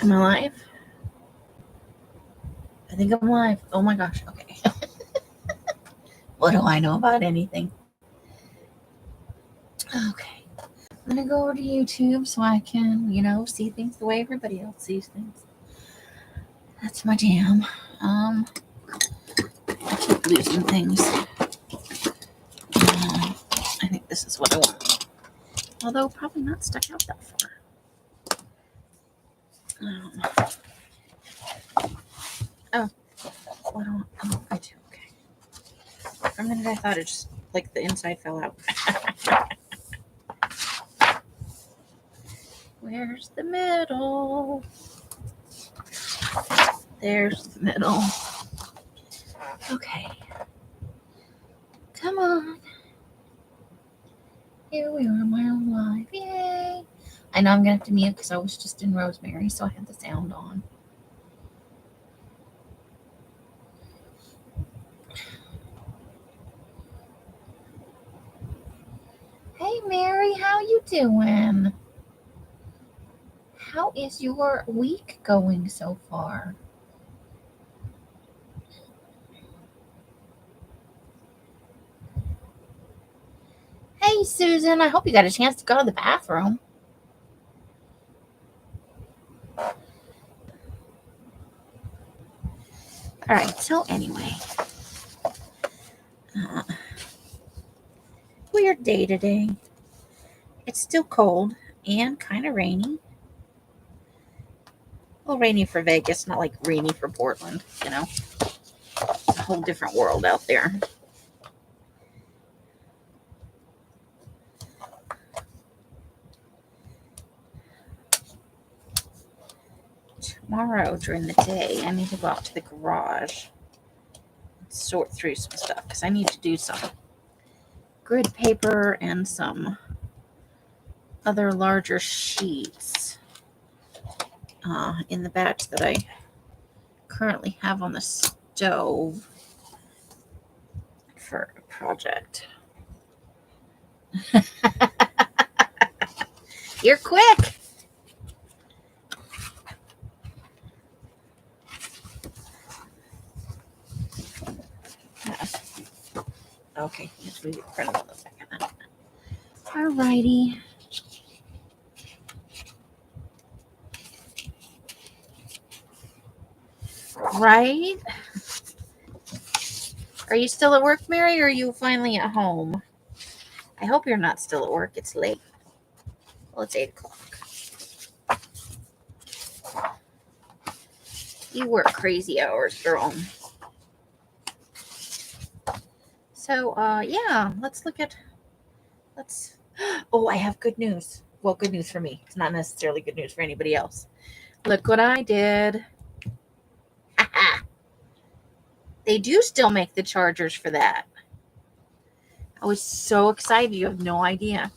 Am I live? I think I'm live. Oh my gosh. Okay. What do I know about anything? Okay. I'm going to go over to YouTube so I can, see things the way everybody else sees things. That's my jam. I keep losing things. I think this is what I want. Although probably not stuck out that far. I do. Okay. For a minute I thought it just, like, the inside fell out. Where's the middle? There's the middle. Okay. Come on. Here we are, my own live. Yay. I know I'm going to have to mute because I was just in Rosemary, so I had the sound on. Hey, Mary, how you doing? How is your week going so far? Hey, Susan, I hope you got a chance to go to the bathroom. All right, so anyway, weird day today. It's still cold and kind of rainy. Well, rainy for Vegas, not like rainy for Portland, It's a whole different world out there. Tomorrow during the day, I need to go out to the garage and sort through some stuff because I need to do some grid paper and some other larger sheets in the batch that I currently have on the stove for a project. You're quick. Okay, let's leave it for another second. Alrighty. Right? Are you still at work, Mary, or are you finally at home? I hope you're not still at work. It's late. Well, it's 8 o'clock. You work crazy hours, girl. So, yeah, let's. Oh, I have good news. Well, good news for me. It's not necessarily good news for anybody else. Look what I did. They do still make the chargers for that. I was so excited. You have no idea.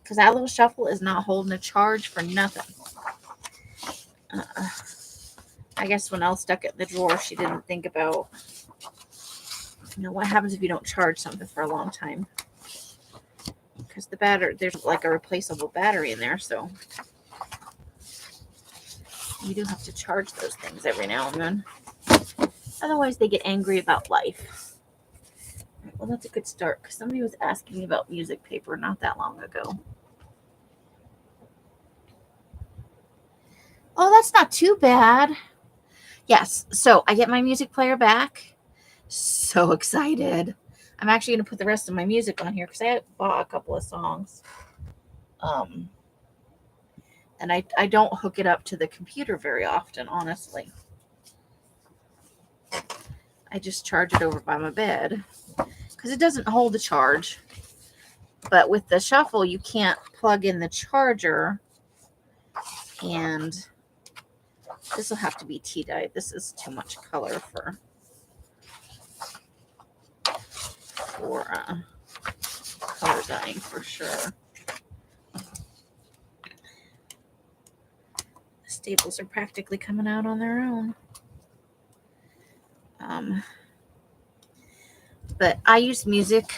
Because that little shuffle is not holding a charge for nothing. I guess when Elle stuck it in the drawer, she didn't think about, what happens if you don't charge something for a long time. Because the battery, there's like a replaceable battery in there, so you do have to charge those things every now and then. Otherwise, they get angry about life. Well, that's a good start, because somebody was asking me about music paper not that long ago. Oh, that's not too bad. Yes, so I get my music player back. So excited. I'm actually going to put the rest of my music on here because I bought a couple of songs. And I don't hook it up to the computer very often, honestly. I just charge it over by my bed because it doesn't hold a charge. But with the shuffle, you can't plug in the charger. And this will have to be tea-dyed. This is too much color for color dyeing for sure. The staples are practically coming out on their own. But I use music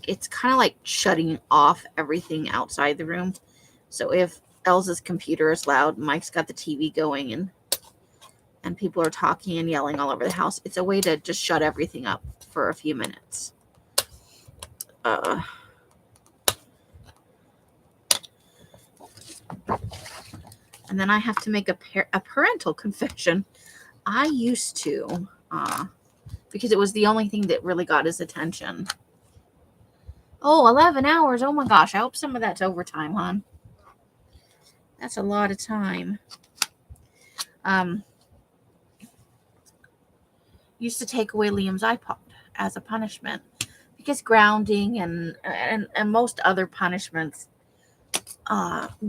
it's kind of like shutting off everything outside the room. So if Elsa's computer is loud, Mike's got the TV going, and people are talking and yelling all over the house, it's a way to just shut everything up for a few minutes. And then I have to make a parental confession. I used to, because it was the only thing that really got his attention. Oh, 11 hours. Oh my gosh. I hope some of that's overtime, hon. That's a lot of time. Used to take away Liam's iPod as a punishment because grounding and most other punishments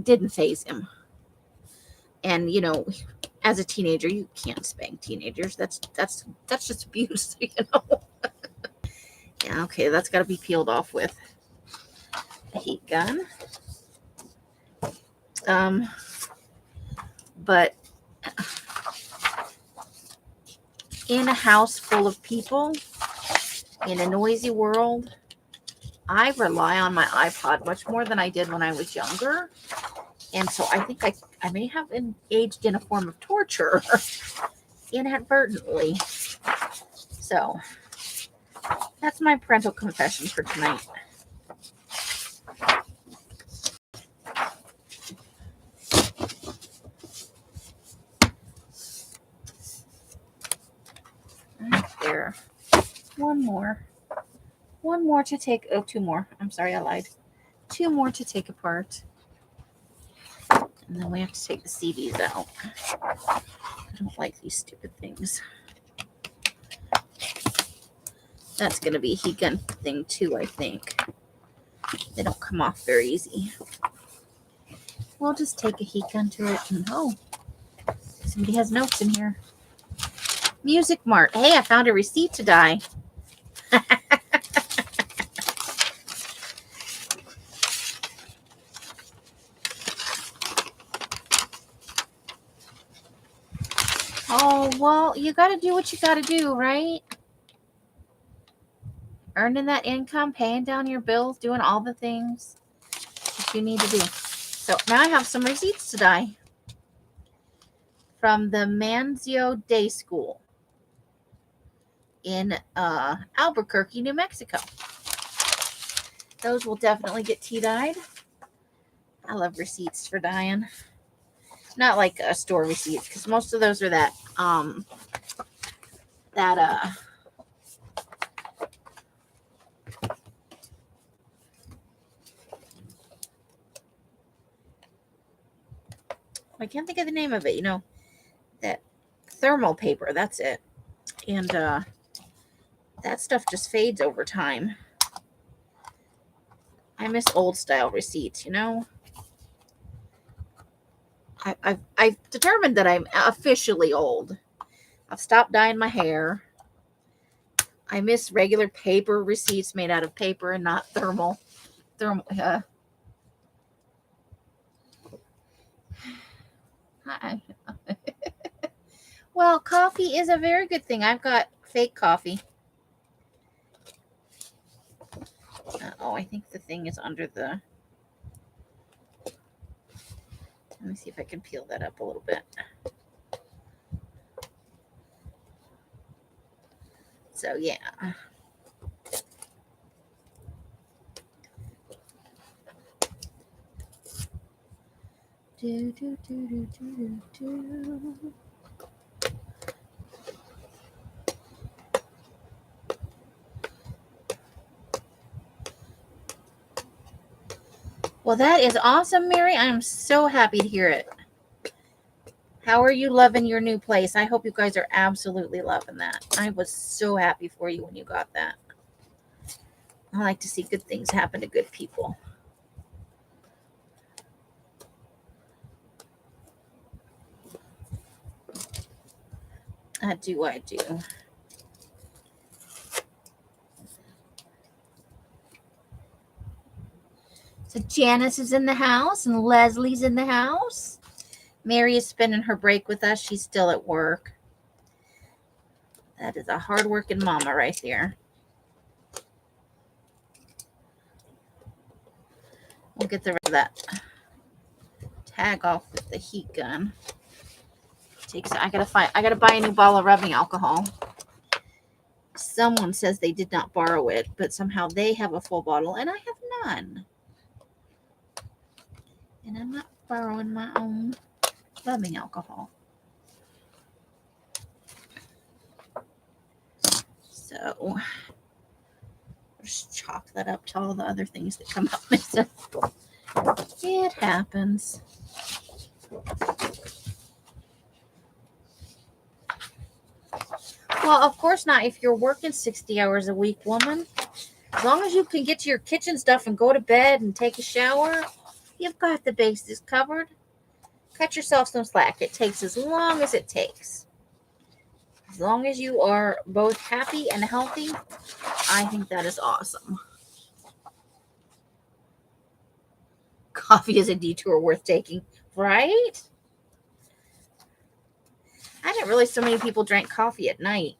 didn't faze him. And you know, as a teenager, you can't spank teenagers. That's just abuse, you know. Yeah, okay, that's got to be peeled off with a heat gun. But in a house full of people, in a noisy world, I rely on my iPod much more than I did when I was younger. And so I think I may have engaged in a form of torture inadvertently. So that's my parental confession for tonight. Right there. One more to take. Oh, two more. I'm sorry, I lied. Two more to take apart. And then we have to take the CDs out. I don't like these stupid things. That's going to be a heat gun thing too, I think. They don't come off very easy. We'll just take a heat gun to it and somebody has notes in here. Music Mart. Hey, I found a receipt to die. Oh, well, you got to do what you got to do, right? Earning that income, paying down your bills, doing all the things that you need to do. So now I have some receipts to die from the Manzio Day School in Albuquerque, New Mexico. Those will definitely get tea-dyed. I love receipts for dyeing. Not like store receipts, because most of those are that I can't think of the name of it, you know, that thermal paper, that's it. And that stuff just fades over time. I miss old style receipts, you know. I've determined that I'm officially old. I've stopped dyeing my hair. I miss regular paper receipts made out of paper and not thermal. Well, coffee is a very good thing. I've got fake coffee. I think the thing is under the... Let me see if I can peel that up a little bit. So, yeah. Well, that is awesome, Mary. I'm so happy to hear it. How are you loving your new place? I hope you guys are absolutely loving that. I was so happy for you when you got that. I like to see good things happen to good people. I do. So Janice is in the house and Leslie's in the house. Mary is spending her break with us. She's still at work. That is a hard-working mama right there. I'll get the rest of that tag off with the heat gun. I gotta buy a new bottle of rubbing alcohol. Someone says they did not borrow it, but somehow they have a full bottle and I have none. And I'm not borrowing my own rubbing alcohol. So just chalk that up to all the other things that come out missing. It happens. Well, of course not if you're working 60 hours a week, woman. As long as you can get to your kitchen stuff and go to bed and take a shower, you've got the bases covered. Cut yourself some slack. It takes as long as it takes. As long as you are both happy and healthy, I think that is awesome. Coffee is a detour worth taking, right? I didn't realize so many people drank coffee at night.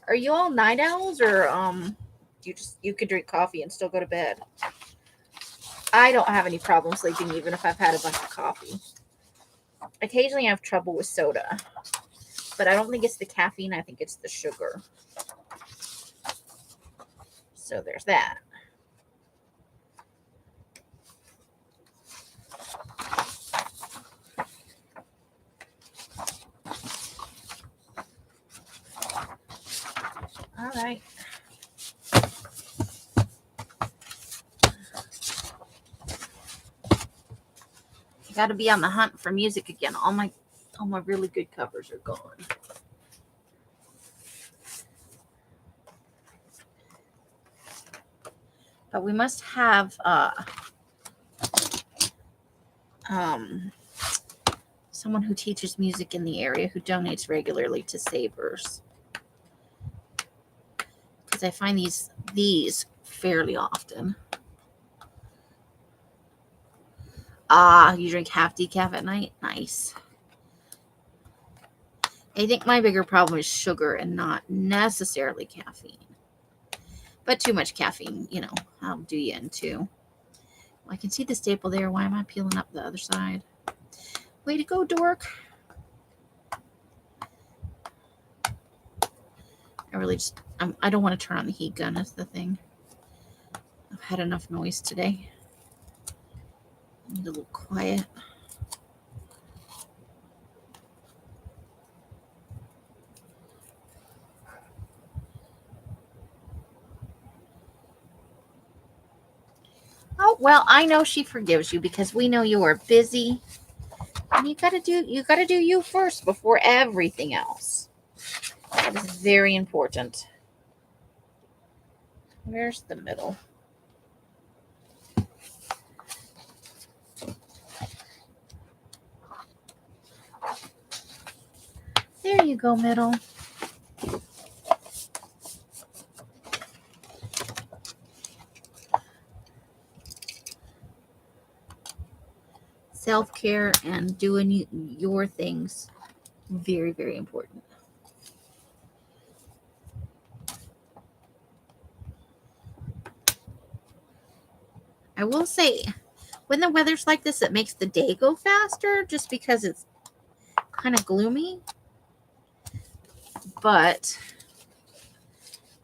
Are you all night owls, or you could drink coffee and still go to bed? I don't have any problem sleeping even if I've had a bunch of coffee. Occasionally I have trouble with soda, but I don't think it's the caffeine. I think it's the sugar. So there's that. All right. Got to be on the hunt for music again. All my really good covers are gone. But we must have someone who teaches music in the area who donates regularly to Savers. Because I find these fairly often. You drink half decaf at night? Nice. I think my bigger problem is sugar and not necessarily caffeine. But too much caffeine, I'll do you in too. Well, I can see the staple there. Why am I peeling up the other side? Way to go, dork. I don't want to turn on the heat gun. That's the thing. I've had enough noise today. I need a little quiet. Oh, well, I know she forgives you because we know you are busy. And you gotta do you first before everything else. That is very important. Where's the middle? There you go, middle. Self-care and doing your things, very, very important. I will say, when the weather's like this, it makes the day go faster just because it's kind of gloomy. But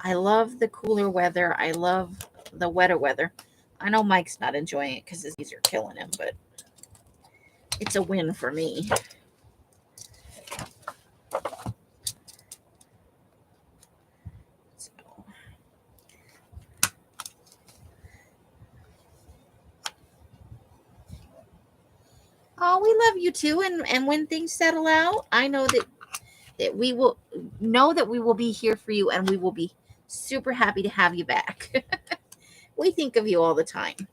I love the cooler weather. I love the wetter weather. I know Mike's not enjoying it because his knees are killing him, but it's a win for me. Oh, we love you too. And when things settle out, I know that we will be here for you, and we will be super happy to have you back. We think of you all the time.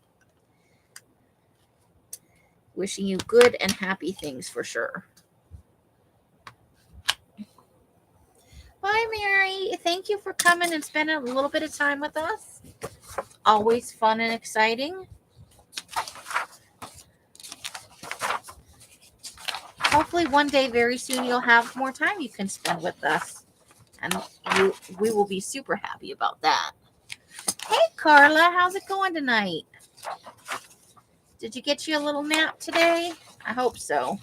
Wishing you good and happy things for sure. Bye, Mary. Thank you for coming and spending a little bit of time with us. Always fun and exciting. Hopefully one day very soon you'll have more time you can spend with us. And we will be super happy about that. Hey, Carla, how's it going tonight? Did you get you a little nap today? I hope so.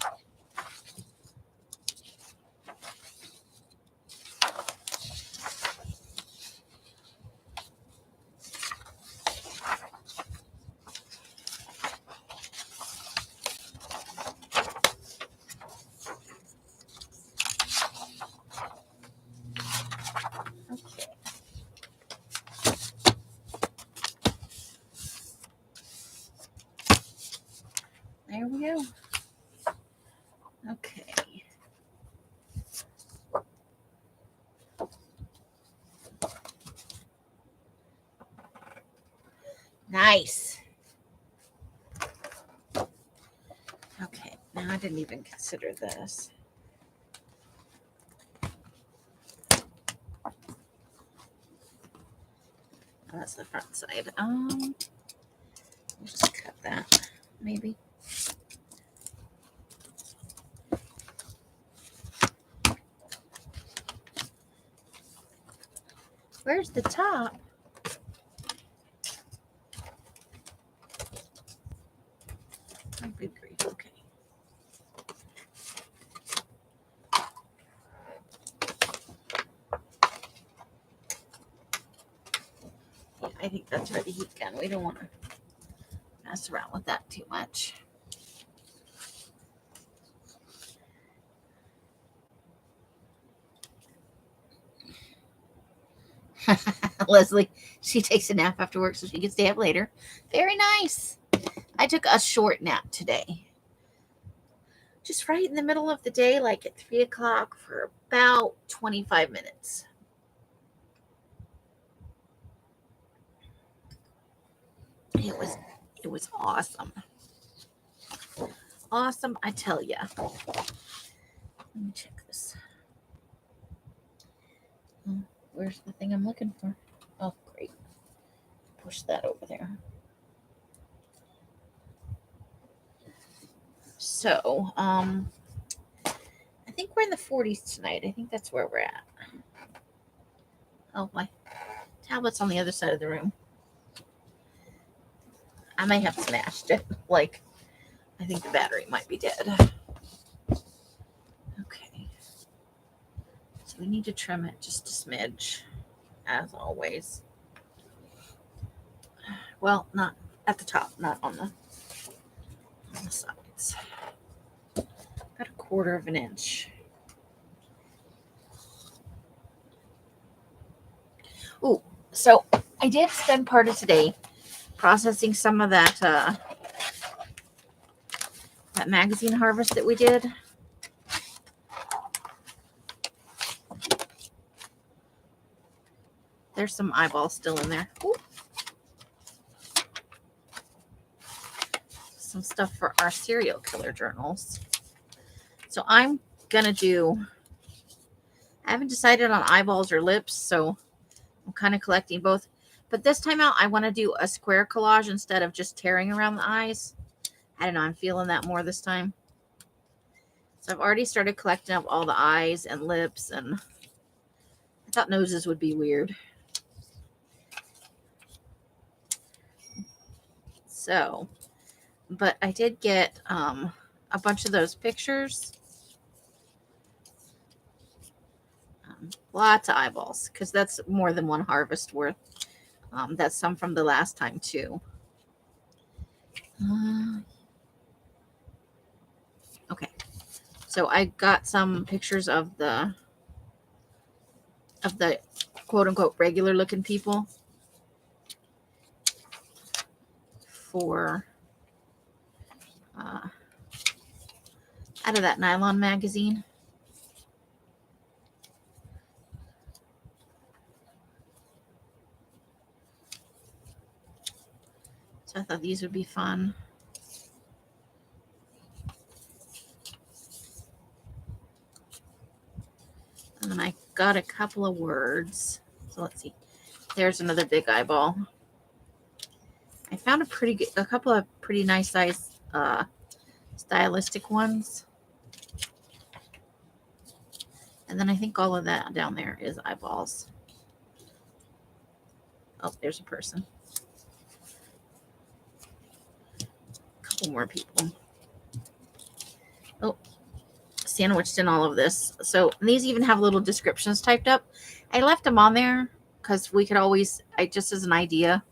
Okay. There we go. Okay. Nice. Okay, now I didn't even consider this. Oh, that's the front side. We'll just cut that, maybe. Where's the top? Oh, good grief. Okay. Yeah, I think that's where the heat gun. We don't want to mess around with that too much. Leslie, she takes a nap after work so she can stay up later. Very nice. I took a short nap today. Just right in the middle of the day, like at 3 o'clock for about 25 minutes. It was awesome. Awesome, I tell ya. Let me check this. Where's the thing I'm looking for? Oh, great. Push that over there. So, I think we're in the 40s tonight. I think that's where we're at. Oh, my tablet's on the other side of the room. I may have smashed it. Like, I think the battery might be dead. Okay. So we need to trim it just a smidge, as always. Well, not at the top, not on the sides. About 1/4 of an inch. Ooh, so I did spend part of today processing some of that that magazine harvest that we did. There's some eyeballs still in there. Ooh. Some stuff for our serial killer journals. So I'm gonna do, I haven't decided on eyeballs or lips, so I'm kind of collecting both. But this time out, I want to do a square collage instead of just tearing around the eyes. I don't know, I'm feeling that more this time. So I've already started collecting up all the eyes and lips, and I thought noses would be weird. So, but I did get a bunch of those pictures. Lots of eyeballs, because that's more than one harvest worth. That's some from the last time too. Okay, so I got some pictures of the quote unquote regular looking people for out of that nylon magazine. So I thought these would be fun. And then I got a couple of words. So let's see. There's another big eyeball. I found a couple of pretty nice size stylistic ones. And then I think all of that down there is eyeballs. Oh, there's a person. couple more people. Oh, sandwiched in all of this. So these even have little descriptions typed up. I left them on there because we could always, just as an idea.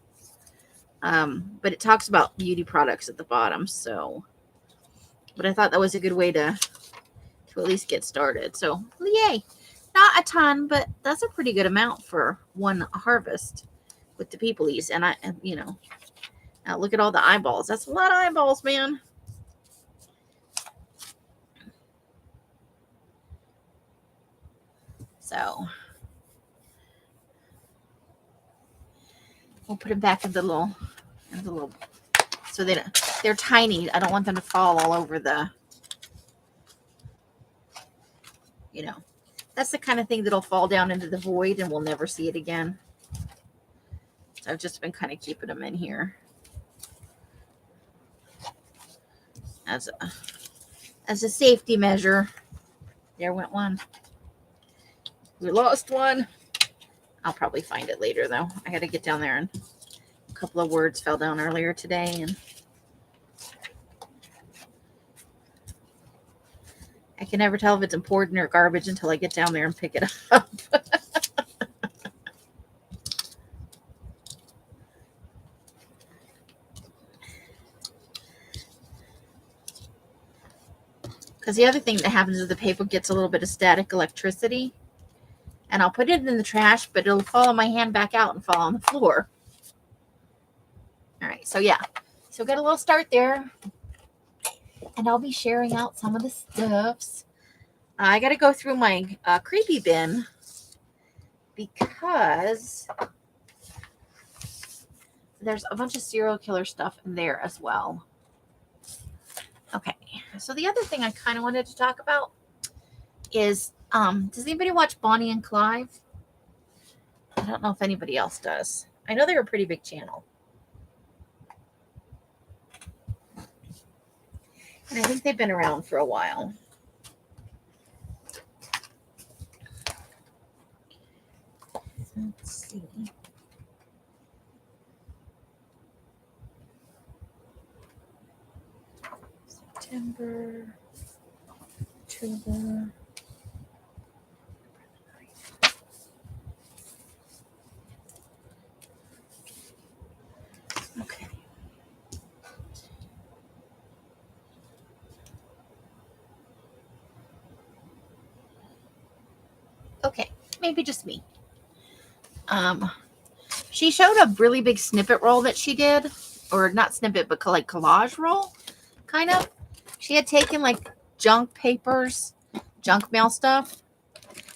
But it talks about beauty products at the bottom. So, but I thought that was a good way to at least get started. So yay. Not a ton, but that's a pretty good amount for one harvest with the peoplies. And now look at all the eyeballs. That's a lot of eyeballs, man. So we'll put them back in the little, so they're tiny. I don't want them to fall all over the, that's the kind of thing that'll fall down into the void and we'll never see it again. So I've just been kind of keeping them in here as a safety measure. There went one. We lost one. I'll probably find it later though. I got to get down there, and a couple of words fell down earlier today, and I can never tell if it's important or garbage until I get down there and pick it up. Because the other thing that happens is the paper gets a little bit of static electricity, and I'll put it in the trash, but it'll fall on my hand back out and fall on the floor. All right, so yeah. So get a little start there, and I'll be sharing out some of the stuffs. I got to go through my creepy bin because there's a bunch of serial killer stuff in there as well. Okay, so the other thing I kind of wanted to talk about is, does anybody watch Bonnie and Clive? I don't know if anybody else does. I know they're a pretty big channel. And I think they've been around for a while. Let's see. September, October. Okay. Okay, maybe just me. She showed a really big snippet roll that she did, or not snippet, but like collage roll, kind of. She had taken like junk papers, junk mail stuff.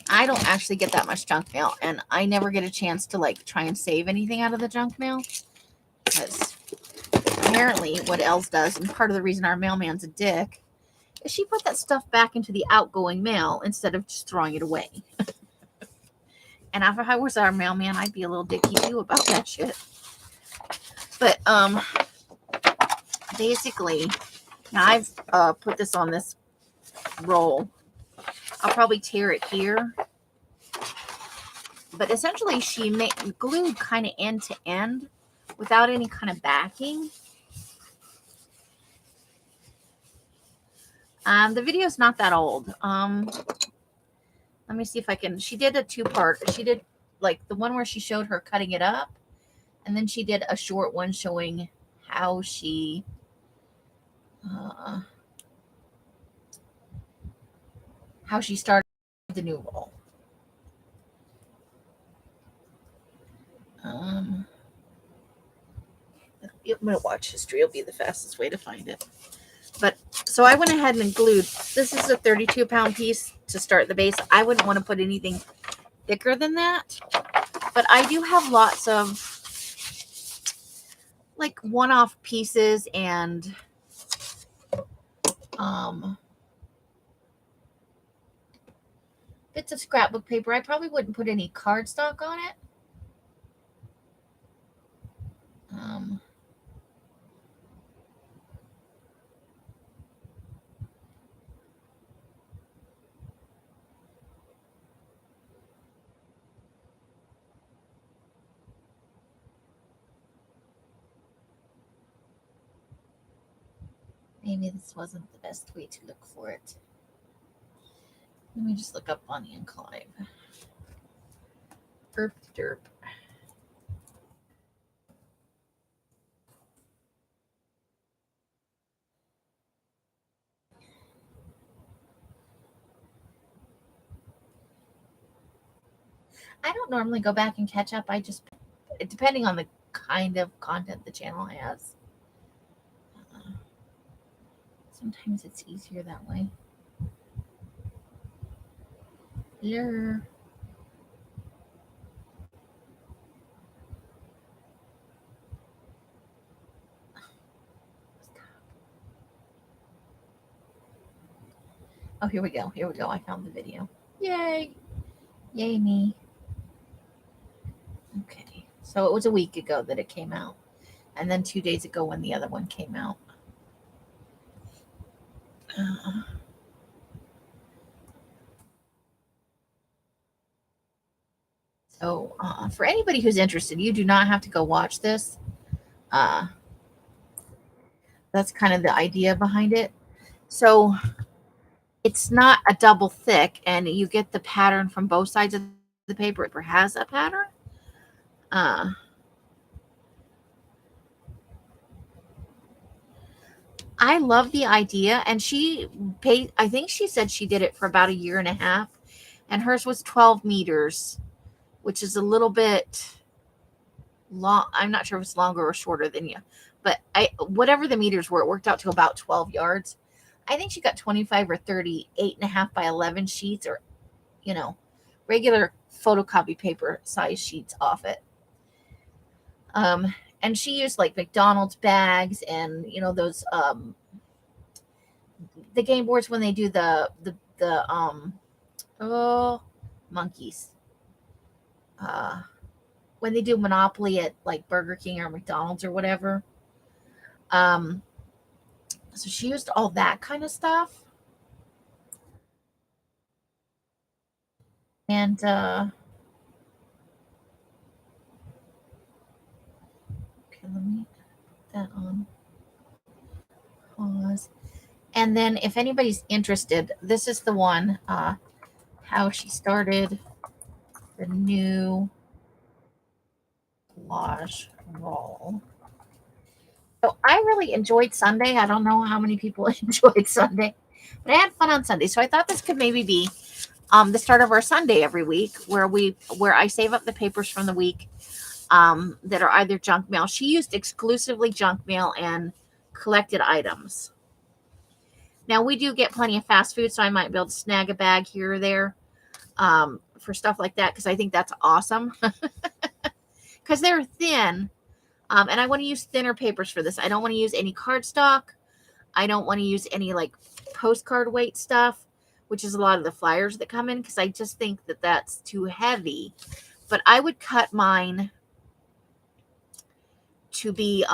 I don't actually get that much junk mail, and I never get a chance to like try and save anything out of the junk mail, because apparently what Els does, and part of the reason our mailman's a dick, is she put that stuff back into the outgoing mail instead of just throwing it away. And if I was our mailman, I'd be a little dicky too about that shit. But basically, now I've put this on this roll. I'll probably tear it here. But essentially, she glued kind of end to end without any kind of backing. The video's not that old. Let me see if I can. She did a two-part. She did like the one where she showed her cutting it up, and then she did a short one showing how she started the new roll. I'm gonna watch history. It'll be the fastest way to find it. But so I went ahead and glued. This is a 32-pound piece to start the base. I wouldn't want to put anything thicker than that. But I do have lots of like one-off pieces and bits of scrapbook paper. I probably wouldn't put any cardstock on it. maybe this wasn't the best way to look for it. Let me just look up Bonnie and Clyde. Derp derp. I don't normally go back and catch up. I just, depending on the kind of content the channel has. Sometimes it's easier that way. Here. Oh, here we go. Here we go. I found the video. Yay. Yay me. Okay. So it was a week ago that it came out. And then 2 days ago when the other one came out. So for anybody who's interested, you do not have to go watch this. That's kind of the idea behind it. So it's not a double thick, and you get the pattern from both sides of the paper. It has a pattern. I love the idea, and she paid, I think she said she did it for about 1.5 years, and hers was 12 meters, which is a little bit long. I'm not sure if it's longer or shorter than you, but whatever the meters were, it worked out to about 12 yards. I think she got 25 or 30 8.5 by 11 sheets, or regular photocopy paper size sheets off it. And she used like McDonald's bags and those the game boards when they do the monkeys. When they do Monopoly at like Burger King or McDonald's or whatever. So she used all that kind of stuff. And okay, let me put that on pause. And then if anybody's interested, this is the one, how she started the new collage roll. So I really enjoyed Sunday. I don't know how many people enjoyed Sunday, but I had fun on Sunday. So I thought this could maybe be the start of our Sunday every week, where I save up the papers from the week that are either junk mail. She used exclusively junk mail and collected items. Now we do get plenty of fast food, so I might be able to snag a bag here or there for stuff like that, because I think that's awesome. Because they're thin. And I want to use thinner papers for this. I don't want to use any cardstock. I don't want to use any like postcard weight stuff, which is a lot of the flyers that come in, because I just think that that's too heavy. But I would cut mine to be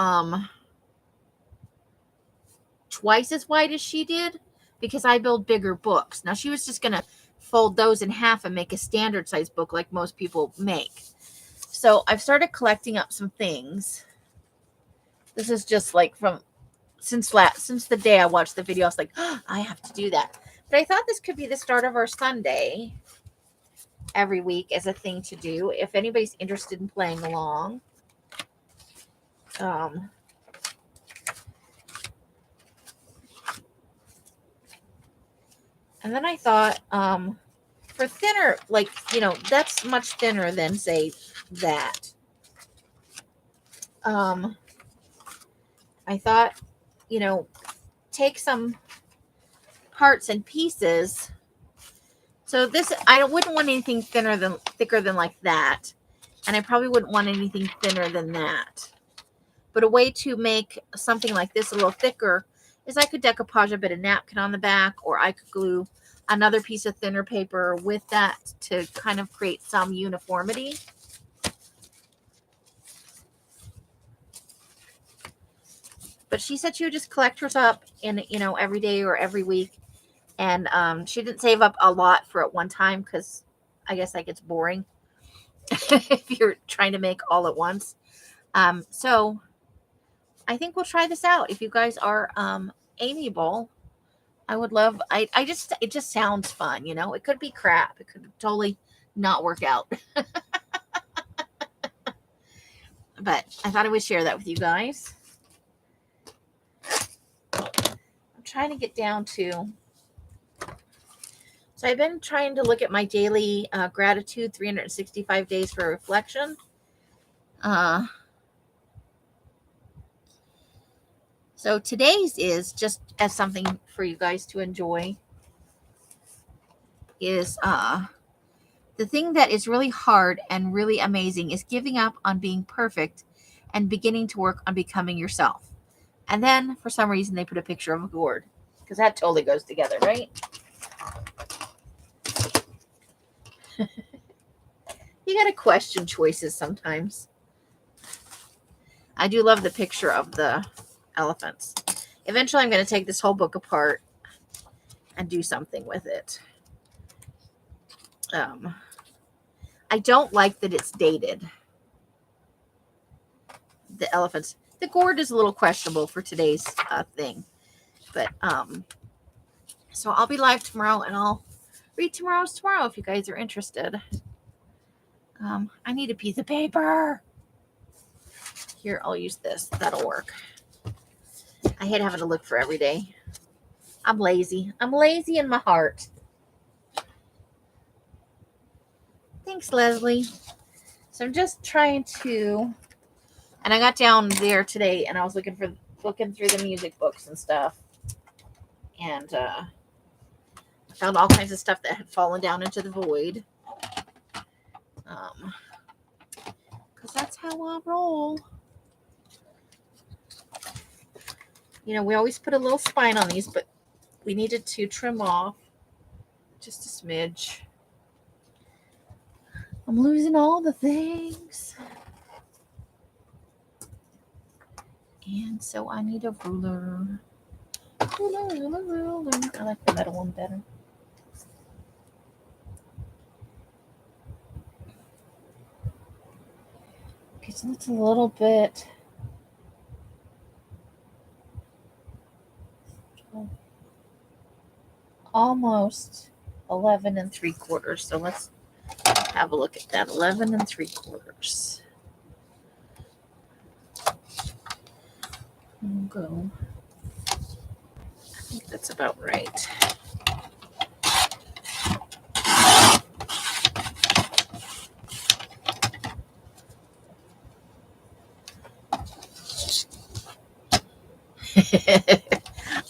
twice as wide as she did, because I build bigger books. Now she was just going to fold those in half and make a standard size book like most people make. So I've started collecting up some things. This is just like from since the day I watched the video. I was like, oh, I have to do that. But I thought this could be the start of our Sunday every week as a thing to do, if anybody's interested in playing along. And then I thought, for thinner, like, that's much thinner than, say, that. I thought, take some parts and pieces. So this, I wouldn't want anything thicker than like that. And I probably wouldn't want anything thinner than that. But a way to make something like this a little thicker is I could decoupage a bit of napkin on the back, or I could glue another piece of thinner paper with that to kind of create some uniformity. But she said she would just collect hers up in, every day or every week. And she didn't save up a lot for it one time, because I guess that gets boring if you're trying to make all at once. So I think we'll try this out. If you guys are amiable. I would love, it just sounds fun, you know? It could be crap. It could totally not work out. But I thought I would share that with you guys. I'm trying to get down to, so I've been trying to look at my daily gratitude, 365 days for reflection. So today's is just as something for you guys to enjoy is the thing that is really hard and really amazing is giving up on being perfect and beginning to work on becoming yourself. And then for some reason they put a picture of a gourd because that totally goes together, right? You got to question choices sometimes. I do love the picture of the elephants. Eventually I'm going to take this whole book apart and do something with it. I don't like that it's dated. The elephants. The gourd is a little questionable for today's thing. But, so I'll be live tomorrow and I'll read tomorrow if you guys are interested. I need a piece of paper. Here, I'll use this. That'll work. I hate having to look for every day. I'm lazy. I'm lazy in my heart. Thanks, Leslie. So I'm just trying to, and I got down there today and I was looking through the music books and stuff. And I found all kinds of stuff that had fallen down into the void. Because that's how I roll. You know, we always put a little spine on these, but we needed to trim off just a smidge. I'm losing all the things. And so I need a ruler. Ruler. I like the metal one better. Okay, so that's a little bit. Almost 11 3/4. So let's have a look at that. 11 3/4. We'll go. I think that's about right.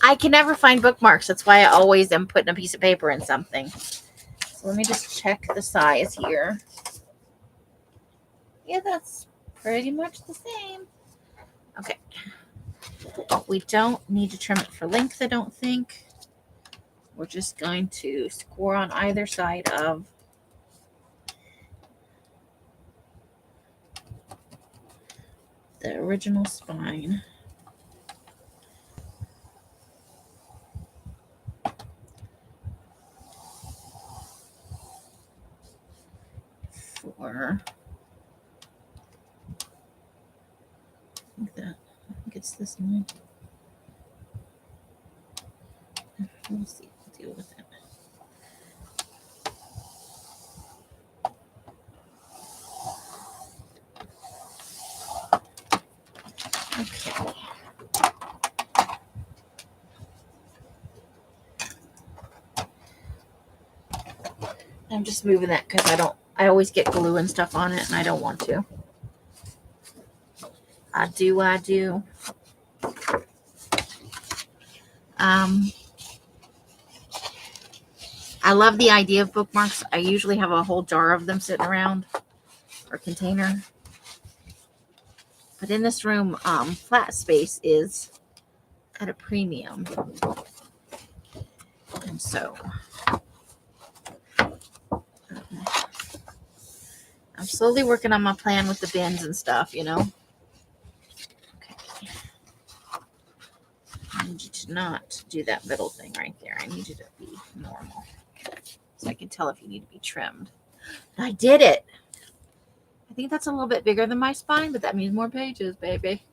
I can never find bookmarks. That's why I always am putting a piece of paper in something. So let me just check the size here. Yeah, that's pretty much the same. Okay. We don't need to trim it for length, I don't think. We're just going to score on either side of the original spine. For, I think it's this line. We'll see. We'll deal with it. Okay. I'm just moving that because I always get glue and stuff on it and I don't want to. I do. I love the idea of bookmarks. I usually have a whole jar of them sitting around or container. But in this room, flat space is at a premium. And so I'm slowly working on my plan with the bins and stuff, you know. Okay. I need you to not do that middle thing right there. I need you to be normal. So I can tell if you need to be trimmed. I did it. I think that's a little bit bigger than my spine, but that means more pages, baby.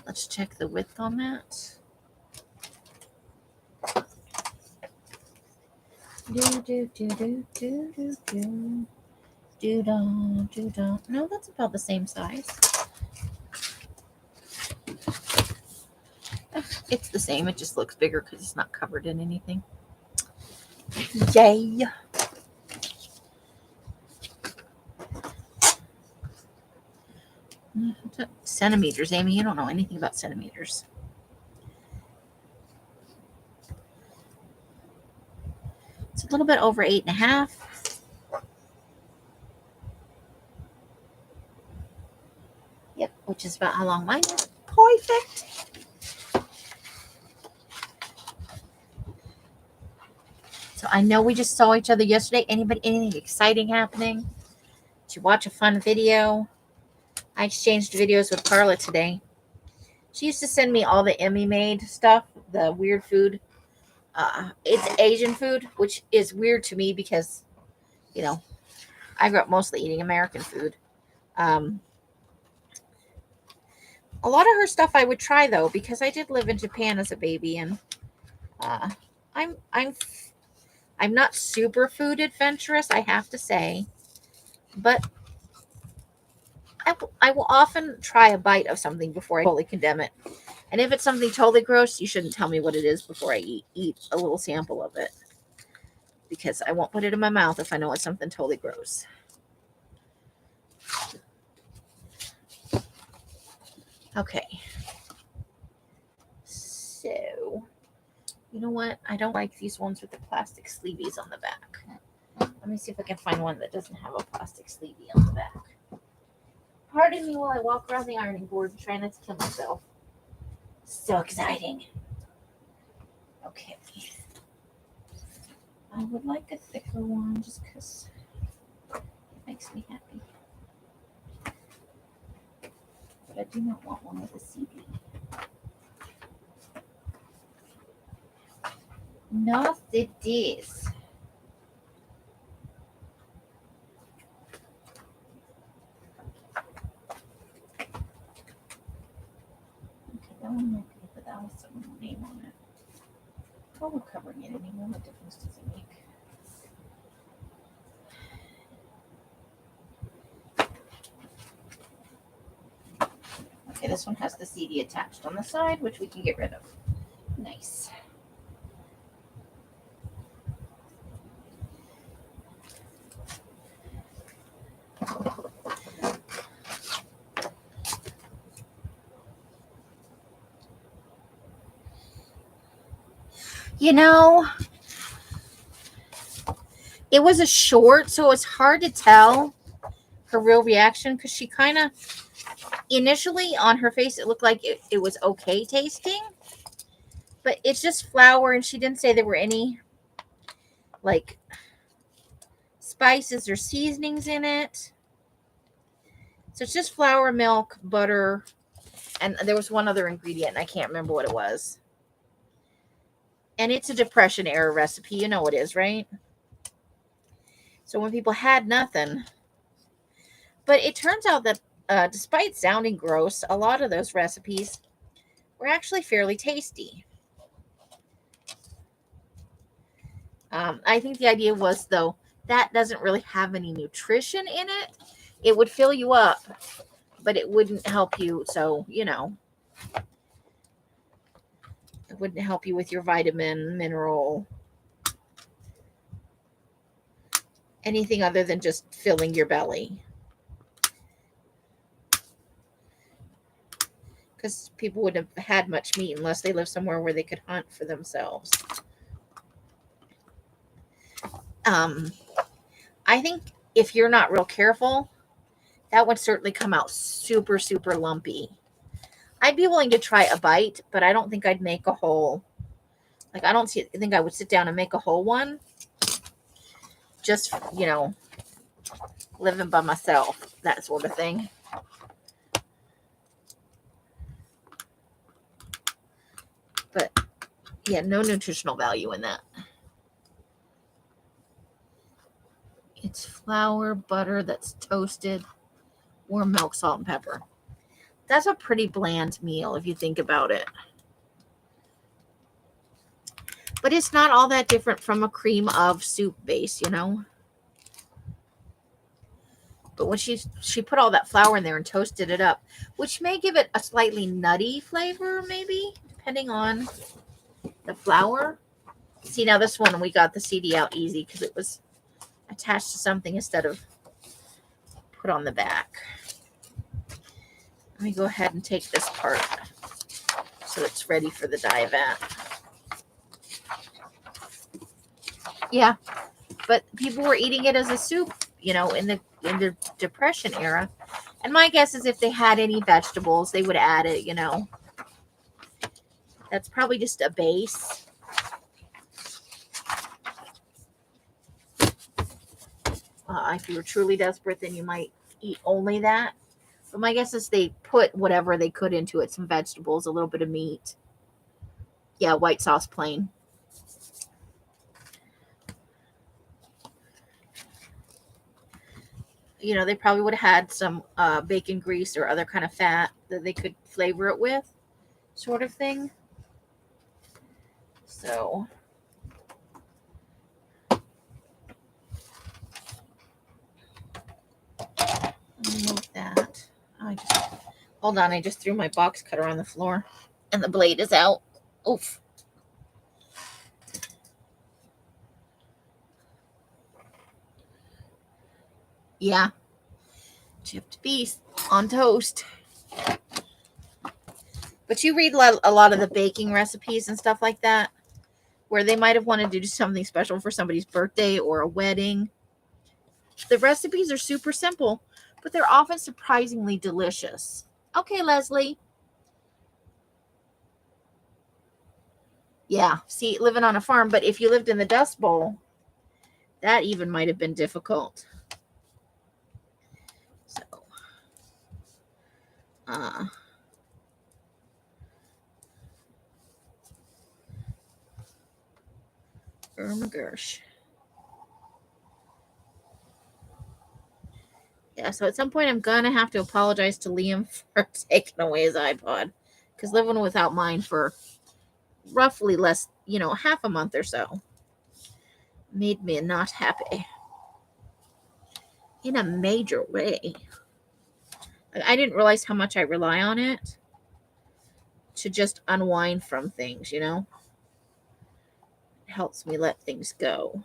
Let's check the width on that. No, that's about the same size. It's the same. It just looks bigger because it's not covered in anything. Yay! Centimeters, Amy. You don't know anything about centimeters. It's a little bit over 8.5. Yep, which is about how long mine is. Perfect. So I know we just saw each other yesterday. Anything exciting happening? Did you watch a fun video? I exchanged videos with Carla today. She used to send me all the Emmy made stuff, the weird food. It's Asian food, which is weird to me because, you know, I grew up mostly eating American food. A lot of her stuff I would try though, because I did live in Japan as a baby, and I'm not super food adventurous, I have to say, but I will often try a bite of something before I totally condemn it. And if it's something totally gross, you shouldn't tell me what it is before I eat a little sample of it, because I won't put it in my mouth if I know it's something totally gross. Okay. So, you know what? I don't like these ones with the plastic sleeveys on the back. Let me see if I can find one that doesn't have a plastic sleevey on the back. Pardon me while I walk around the ironing board and try not to kill myself. So exciting. Okay. I would like a thicker one just because it makes me happy. But I do not want one with a CD. Not it is. Okay, that one might be, but that was some name on it. While we're covering it anymore, what difference does it make? Okay, this one has the CD attached on the side, which we can get rid of. Nice. You know, it was a short, so it's hard to tell her real reaction, because she kind of, initially on her face, it looked like it was okay tasting, but it's just flour, and she didn't say there were any like spices or seasonings in it. So it's just flour, milk, butter, and there was one other ingredient, and I can't remember what it was. And it's a Depression era recipe. You know it is, right? So when people had nothing. But it turns out that despite sounding gross, a lot of those recipes were actually fairly tasty. I think the idea was, though, that doesn't really have any nutrition in it. It would fill you up, but it wouldn't help you. So, you know, it wouldn't help you with your vitamin, mineral, anything other than just filling your belly. Because people wouldn't have had much meat unless they lived somewhere where they could hunt for themselves. I think if you're not real careful, that would certainly come out super, super lumpy. I'd be willing to try a bite, but I don't think I'd make a whole. Like, I don't think I would sit down and make a whole one. Just, you know, living by myself, that sort of thing. But, yeah, no nutritional value in that. It's flour, butter that's toasted, warm milk, salt, and pepper. That's a pretty bland meal if you think about it. But it's not all that different from a cream of soup base, you know? But when she put all that flour in there and toasted it up, which may give it a slightly nutty flavor, maybe, depending on the flour. See, now this one, we got the CD out easy because it was attached to something instead of put on the back. Let me go ahead and take this part so it's ready for the dye vat. Yeah, but people were eating it as a soup, you know, in the Depression era. And my guess is if they had any vegetables, they would add it, you know. That's probably just a base. If you were truly desperate, then you might eat only that. But my guess is they put whatever they could into it, some vegetables, a little bit of meat. Yeah, white sauce plain. You know, they probably would have had some bacon grease or other kind of fat that they could flavor it with, sort of thing. So, remove that. Hold on, I just threw my box cutter on the floor and the blade is out. Oof. Yeah. Chipped beef on toast. But you read a lot of the baking recipes and stuff like that, where they might have wanted to do something special for somebody's birthday or a wedding. The recipes are super simple, but they're often surprisingly delicious. Okay, Leslie. Yeah, see, living on a farm, but if you lived in the Dust Bowl, that even might have been difficult. So, Irma Gersh. Yeah, so at some point I'm going to have to apologize to Liam for taking away his iPod. Because living without mine for roughly less, you know, half a month or so made me not happy. In a major way. I didn't realize how much I rely on it to just unwind from things, you know? It helps me let things go.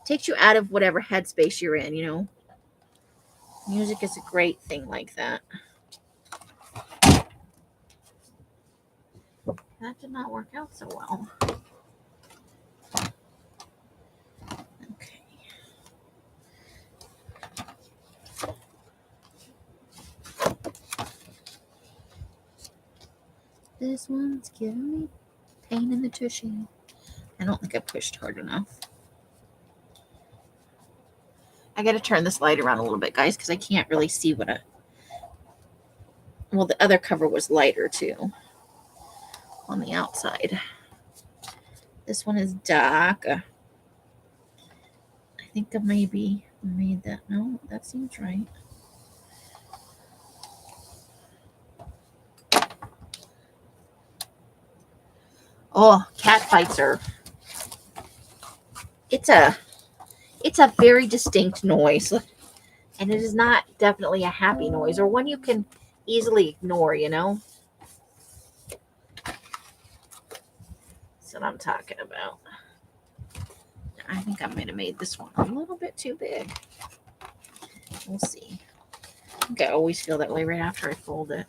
Takes you out of whatever headspace you're in, you know? Music is a great thing like that. That did not work out so well. Okay. This one's giving me pain in the tushy. I don't think I pushed hard enough. I got to turn this light around a little bit, guys, because I can't really see what well, the other cover was lighter, too, on the outside. This one is dark. I think I maybe made that. No, that seems right. Oh, cat fights are. It's a very distinct noise, and it is not definitely a happy noise or one you can easily ignore, you know? That's what I'm talking about. I think I might have made this one a little bit too big. We'll see. I think I always feel that way right after I fold it.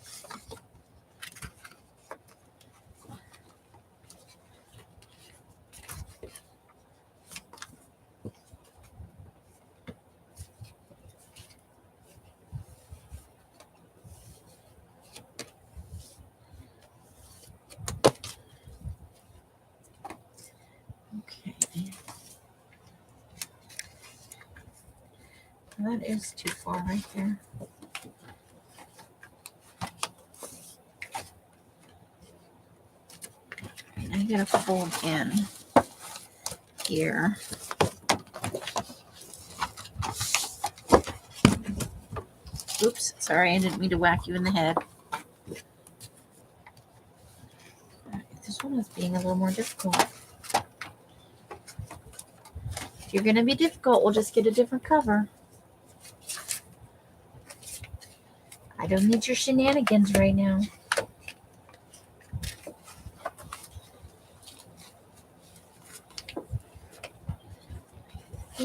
That is too far right there. Right, I gotta fold in here. Oops, sorry, I didn't mean to whack you in the head. This one is being a little more difficult. If you're going to be difficult, we'll just get a different cover. I don't need your shenanigans right now. I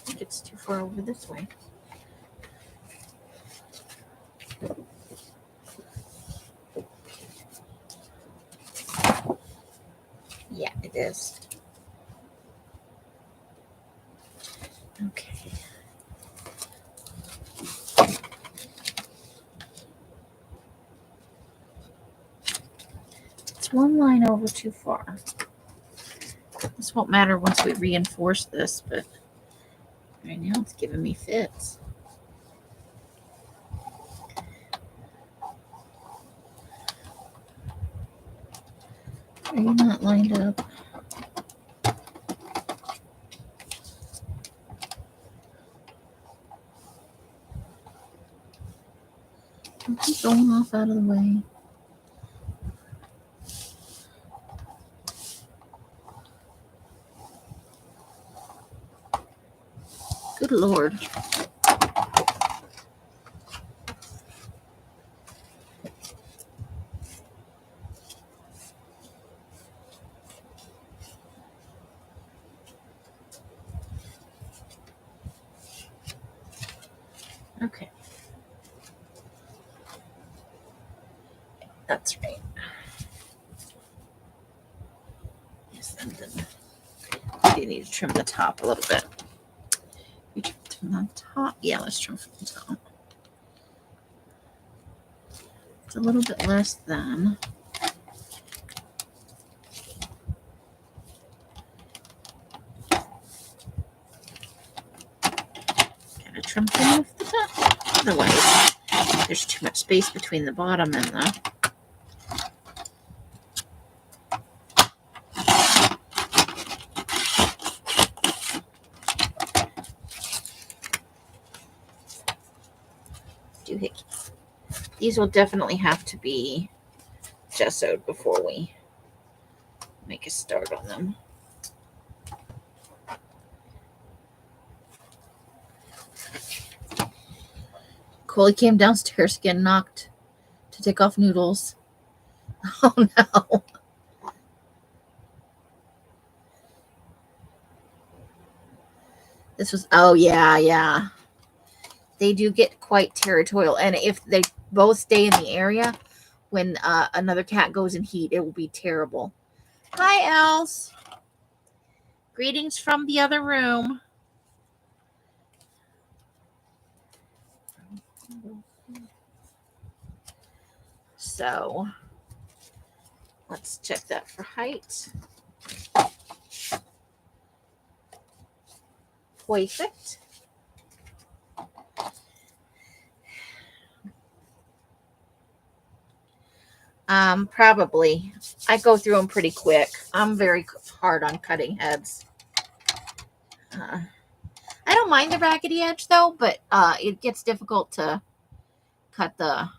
think it's too far over this way. Yeah, it is. Okay. It's one line over too far. This won't matter once we reinforce this, but right now it's giving me fits. Are you not lined up? Don't keep going off out of the way. Good Lord. Okay. That's right. Yes, and then you need to trim the top a little bit. You trim from the top? Yeah, let's trim from the top. It's a little bit less than. Gotta trim from off the top. Otherwise, there's too much space between the bottom and the. Doohickeys. These will definitely have to be gessoed before we make a start on them. Coley came downstairs getting knocked to take off noodles. Oh no. This was, oh yeah. They do get quite territorial. And if they both stay in the area, when another cat goes in heat, it will be terrible. Hi, Els. Greetings from the other room. So, let's check that for height. Perfect. Probably. I go through them pretty quick. I'm very hard on cutting heads. I don't mind the raggedy edge though, but it gets difficult to cut the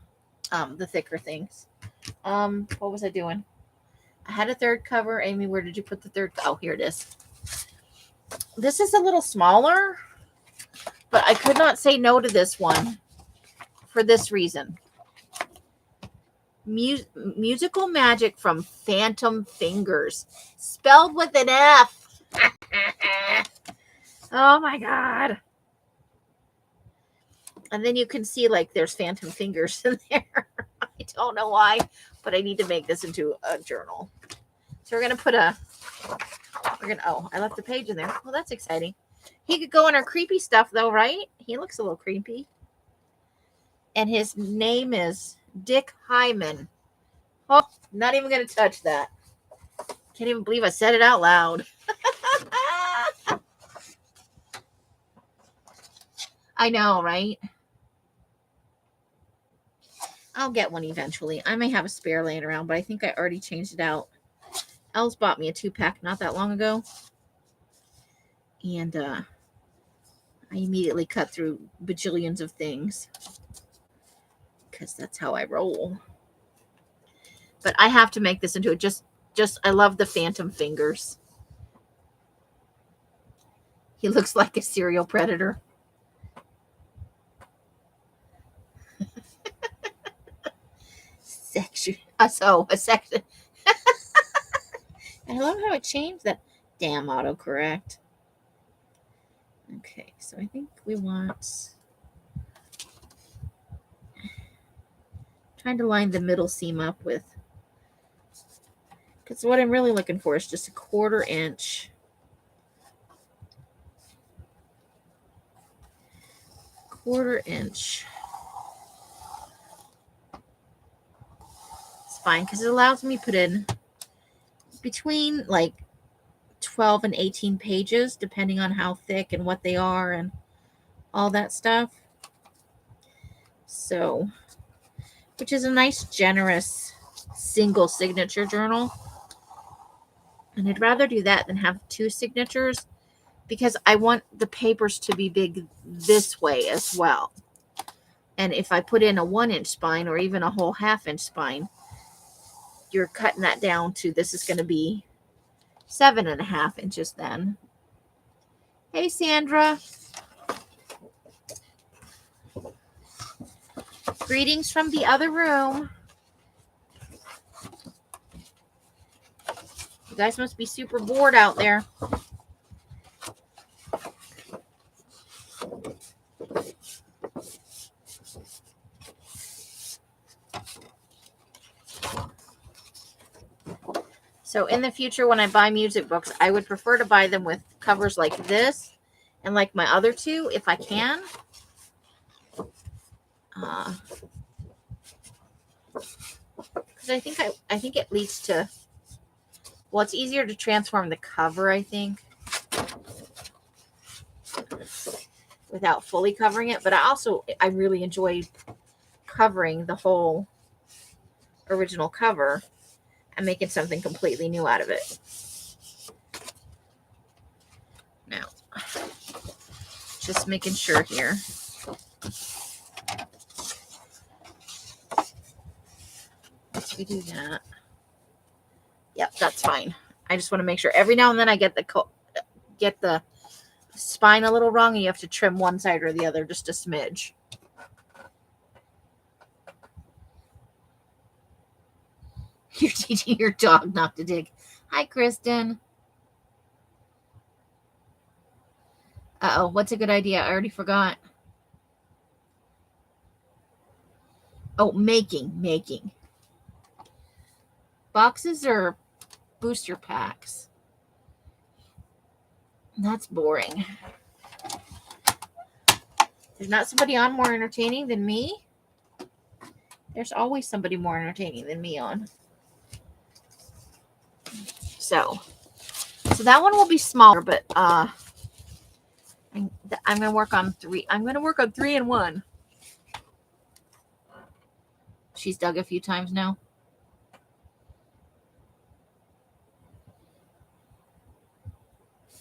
thicker things. What was I doing? I had a third cover. Amy, where did you put the third? Oh, here it is. This is a little smaller, but I could not say no to this one for this reason. Musical Magic from Phantom Fingers, spelled with an F. Oh my God. And then you can see like there's phantom fingers in there. I don't know why, but I need to make this into a journal. So we're going to put oh, I left the page in there. Well, that's exciting. He could go in our creepy stuff though, right? He looks a little creepy. And his name is Dick Hyman. Oh, not even going to touch that. Can't even believe I said it out loud. I know, right? I'll get one eventually. I may have a spare laying around, but I think I already changed it out Els bought me a 2-pack not that long ago. And I immediately cut through bajillions of things. Because that's how I roll. But I have to make this into it. Just I love the phantom fingers. He looks like a serial predator. Section. A section. I love how it changed that damn autocorrect. Okay, so I think we want... Trying to line the middle seam up with... Because what I'm really looking for is just a 1/4 inch. 1/4 inch. It's fine because it allows me to put in between like 12 and 18 pages, depending on how thick and what they are and all that stuff. So, which is a nice, generous single signature journal. And I'd rather do that than have 2 signatures because I want the papers to be big this way as well. And if I put in a 1-inch spine or even a whole 1/2-inch spine, you're cutting that down to this is going to be 7.5 inches then. Hey, Sandra. Greetings from the other room. You guys must be super bored out there. So in the future, when I buy music books, I would prefer to buy them with covers like this and like my other 2, if I can. Because I think it leads to, well, it's easier to transform the cover, I think, without fully covering it. But I really enjoy covering the whole original cover and making something completely new out of it. Now, just making sure here. Once we do that. Yep, that's fine. I just want to make sure every now and then I get the spine a little wrong and you have to trim one side or the other just a smidge. You're teaching your dog not to dig. Hi, Kristen. Uh-oh, what's a good idea? I already forgot. Oh, making. Boxes or booster packs? That's boring. There's not somebody on more entertaining than me. There's always somebody more entertaining than me on. So that one will be smaller, but I'm going to work on 3. I'm going to work on 3 and 1. She's dug a few times now.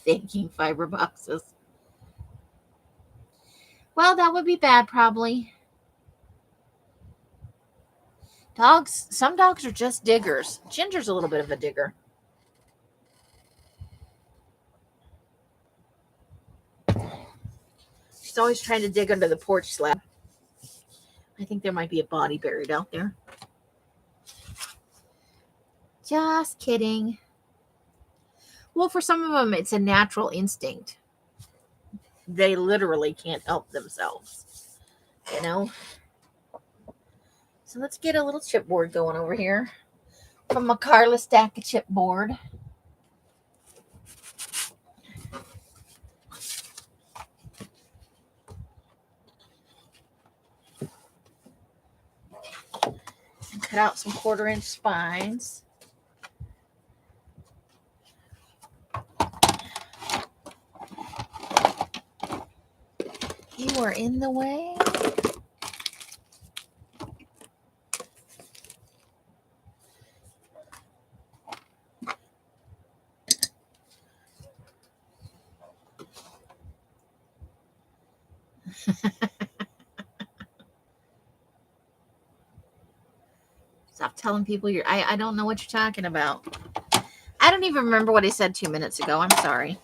Thinking fiber boxes. Well, that would be bad, probably. Some dogs are just diggers. Ginger's a little bit of a digger. She's always trying to dig under the porch slab. I think there might be a body buried out there. Just kidding. Well, for some of them, it's a natural instinct. They literally can't help themselves, you know? So let's get a little chipboard going over here from a Carla stack of chipboard. And cut out some 1/4 inch spines. You are in the way. Stop telling people I don't know what you're talking about. I don't even remember what I said 2 minutes ago. I'm sorry.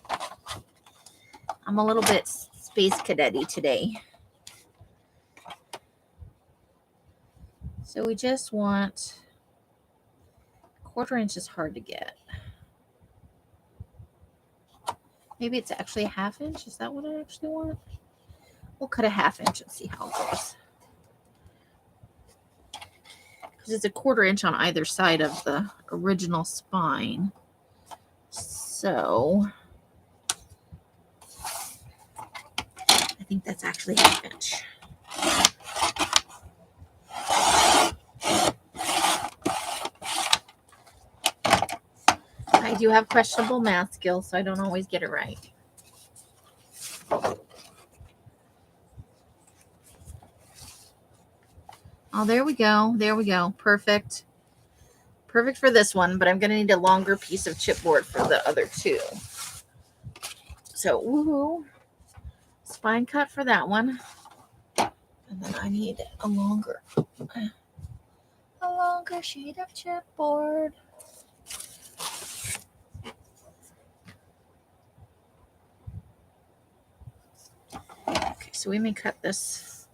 I'm a little bit space cadet-y today. So we just want 1/4 inch is hard to get. Maybe it's actually a 1/2 inch. Is that what I actually want? We'll cut a 1/2 inch and see how it goes. Because it's a 1/4 inch on either side of the original spine. So I think that's actually 1/2 inch. I do have questionable math skills, so I don't always get it right. Oh, there we go. There we go. Perfect. Perfect for this one, but I'm going to need a longer piece of chipboard for the other two. So, woohoo. Spine cut for that one. And then I need a longer sheet of chipboard. Okay, so we may cut this.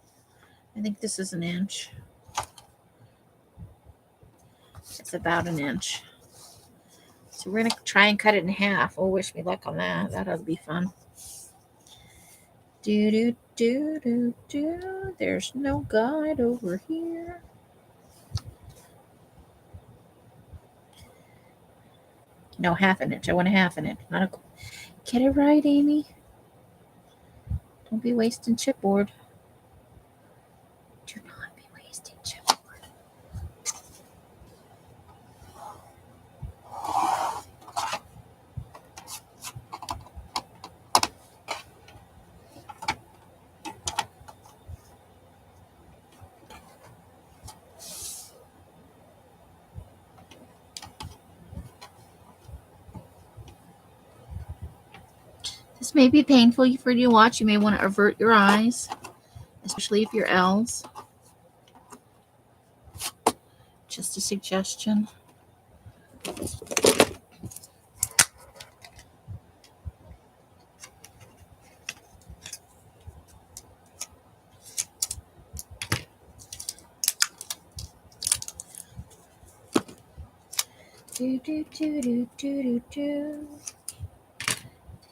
I think this is 1 inch. It's about 1 inch. So we're going to try and cut it in half. Oh, wish me luck on that. That ought to be fun. Do. There's no guide over here. No, 1/2 inch. I want a 1/2 inch. Not a... Get it right, Amy. Don't be wasting chipboard. Do not be wasting chipboard. This may be painful for you to watch. You may want to avert your eyes, especially if you're L's. Just a suggestion.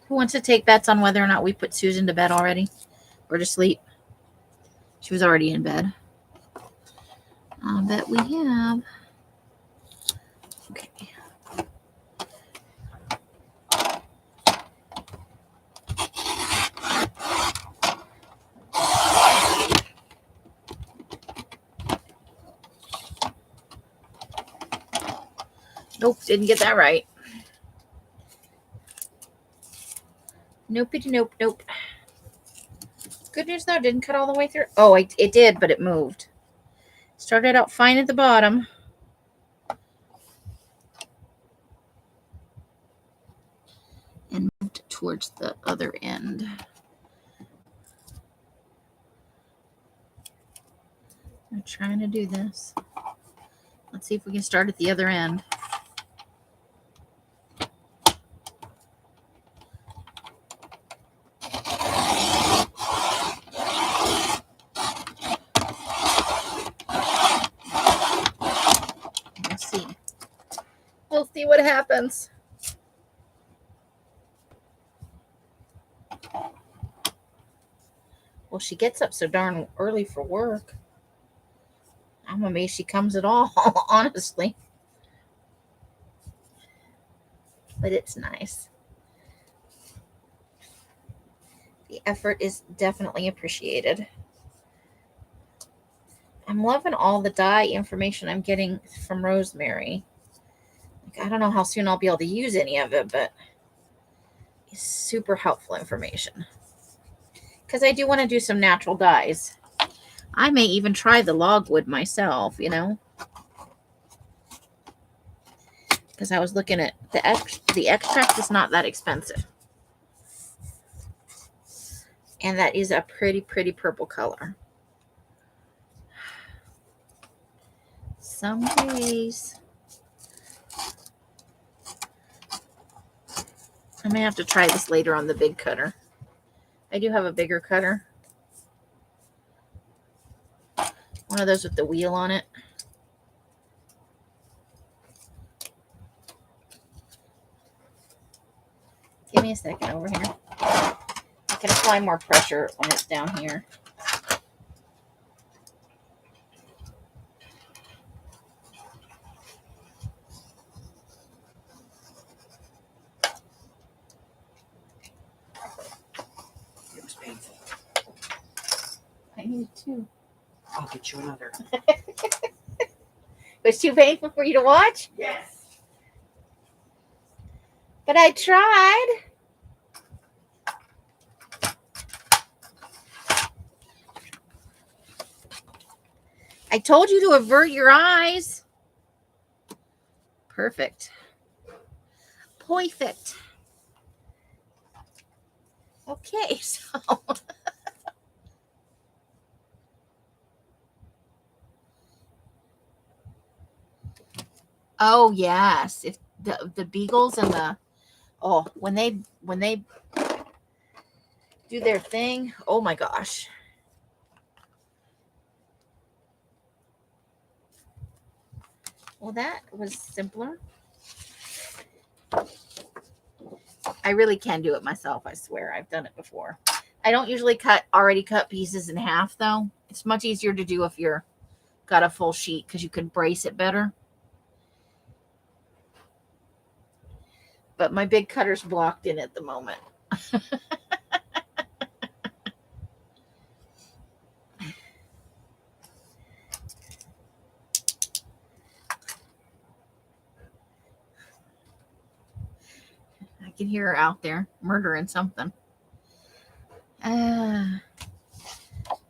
Who wants to take bets on whether or not we put Susan to bed already or to sleep? She was already in bed. I bet we have. Okay. Nope, didn't get that right. Nope. Good news though, didn't cut all the way through. Oh, it did, but it moved. Started out fine at the bottom. And moved towards the other end. I'm trying to do this. Let's see if we can start at the other end. We'll see what happens. Well, she gets up so darn early for work. I'm amazed she comes at all, honestly. But it's nice. The effort is definitely appreciated. I'm loving all the dye information I'm getting from Rosemary. I don't know how soon I'll be able to use any of it, but it's super helpful information. Because I do want to do some natural dyes. I may even try the logwood myself, Because I was looking at the extract is not that expensive. And that is a pretty, pretty purple color. Some days. I may have to try this later on the big cutter. I do have a bigger cutter. One of those with the wheel on it. Give me a second over here. I can apply more pressure when it's down here. It was painful. I need two. I'll get you another. It was too painful for you to watch? Yes. But I tried. I told you to avert your eyes. Perfect. Perfect. Okay, so oh yes, if the beagles and the when they do their thing, oh my gosh. Well, that was simpler. I really can do it myself, I swear. I've done it before. I don't usually already cut pieces in half, though. It's much easier to do if you're got a full sheet because you can brace it better. But my big cutter's blocked in at the moment. I can hear her out there murdering something.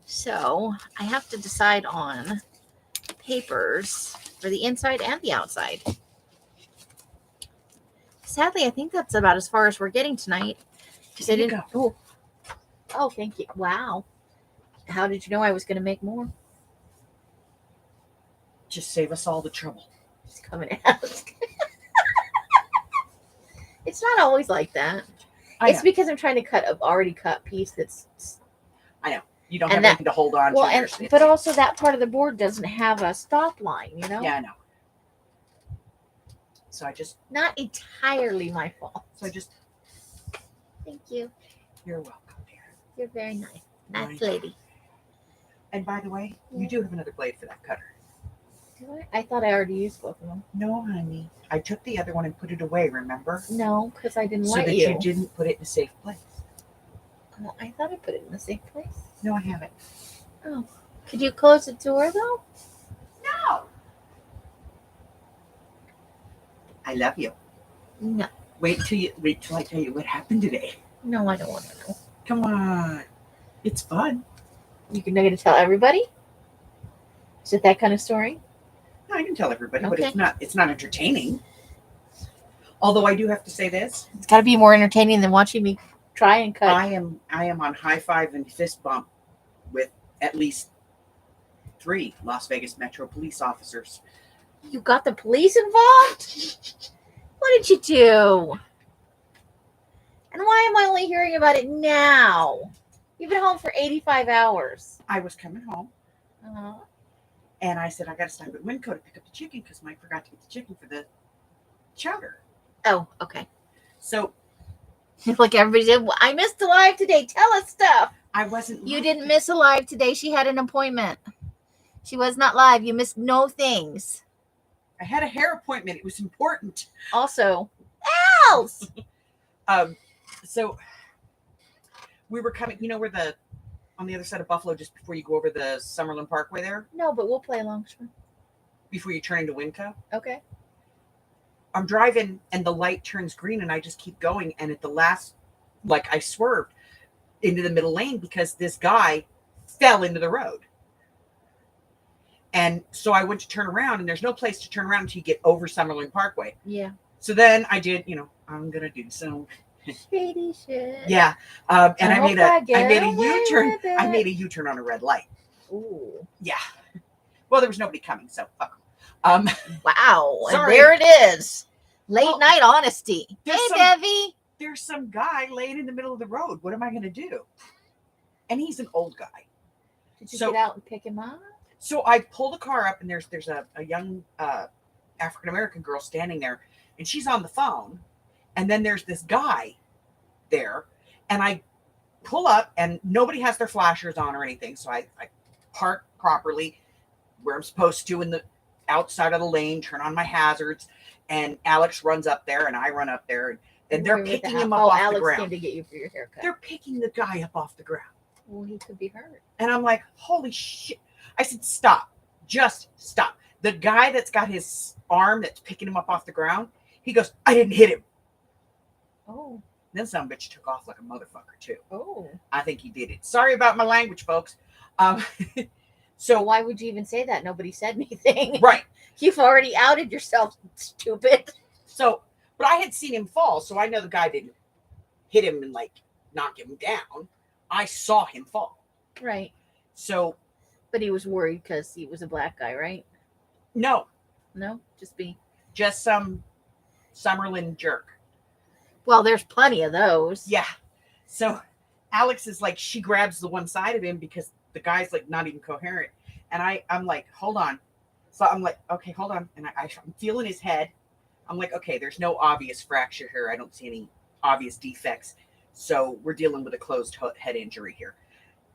So I have to decide on papers for the inside and the outside. Sadly, I think that's about as far as we're getting tonight. Because I didn't. Oh, thank you. Wow. How did you know I was going to make more? Just save us all the trouble. Just come and ask. It's not always like that. It's because I'm trying to cut an already cut piece that's. I know. You don't have anything to hold on to. But also that part of the board doesn't have a stop line, you know? Yeah, I know. So I just. Not entirely my fault. So I just. Thank you. You're welcome, dear. You're very nice. Nice lady. And by the way, you do have another blade for that cutter. Do I? I thought I already used both of them. No, honey. I took the other one and put it away, remember? No, because I didn't so let that you. you didn't put it in a safe place. Oh, I thought I put it in a safe place. No, I haven't. Oh. Could you close the door, though? No. I love you. No. Wait till I tell you what happened today. No, I don't want to know. Come on. It's fun. You're going to tell everybody? Is it that kind of story? No, I can tell everybody, but it's not entertaining. Although I do have to say this. It's got to be more entertaining than watching me try and cut. I am on high five and fist bump with at least 3 Las Vegas Metro police officers. You got the police involved? What did you do? And why am I only hearing about it now? You've been home for 85 hours. I was coming home. Uh-huh. And I said, I got to stop at Winco to pick up the chicken because Mike forgot to get the chicken for the chowder. Oh, okay. So. Like everybody said, well, I missed a live today. Tell us stuff. I wasn't. You didn't miss a live today. She had an appointment. She was not live. You missed no things. I had a hair appointment. It was important. Also, else. So we were coming, you know, where on the other side of Buffalo, just before you go over the Summerlin Parkway there? No, but we'll play along. Before you turn into Winco? Okay. I'm driving and the light turns green and I just keep going. And at the last, I swerved into the middle lane because this guy fell into the road. And so I went to turn around and there's no place to turn around until you get over Summerlin Parkway. Yeah. So then I did, I'm going to do some shady shit. Yeah. And I made a U-turn. I made a U-turn on a red light. Ooh. Yeah. Well, there was nobody coming, so fuck 'em. Wow. And Sorry. there it is. Late Well, night honesty. Hey, there's some- Debbie. There's some guy laying in the middle of the road. What am I going to do? And he's an old guy. Did you So- get out and pick him up? So I pull the car up, and there's a young African American girl standing there, and she's on the phone. And then there's this guy there, and I pull up, and nobody has their flashers on or anything. So I park properly where I'm supposed to in the outside of the lane, turn on my hazards, and Alex runs up there, and I run up there, and they're picking him up off Alex the ground. came to get you for your haircut. They're picking the guy up off the ground. Well, he could be hurt. And I'm like, holy shit. I said, stop. Just stop. The guy that's got his arm that's picking him up off the ground, he goes, I didn't hit him. Oh. Then some bitch took off like a motherfucker, too. Oh. I think he did it. Sorry about my language, folks. So why would you even say that? Nobody said anything. Right. You've already outed yourself, stupid. So, but I had seen him fall, so I know the guy didn't hit him and like knock him down. I saw him fall. Right. So, But he was worried because he was a black guy, right? no, No? just some Summerlin jerk. Well, there's plenty of those. Yeah. So Alex is like, she grabs the one side of him because the guy's like not even coherent. And I'm like, hold on. So I'm like, okay, hold on. And I'm feeling his head. I'm like, okay, there's no obvious fracture here. I don't see any obvious defects. So we're dealing with a closed head injury here.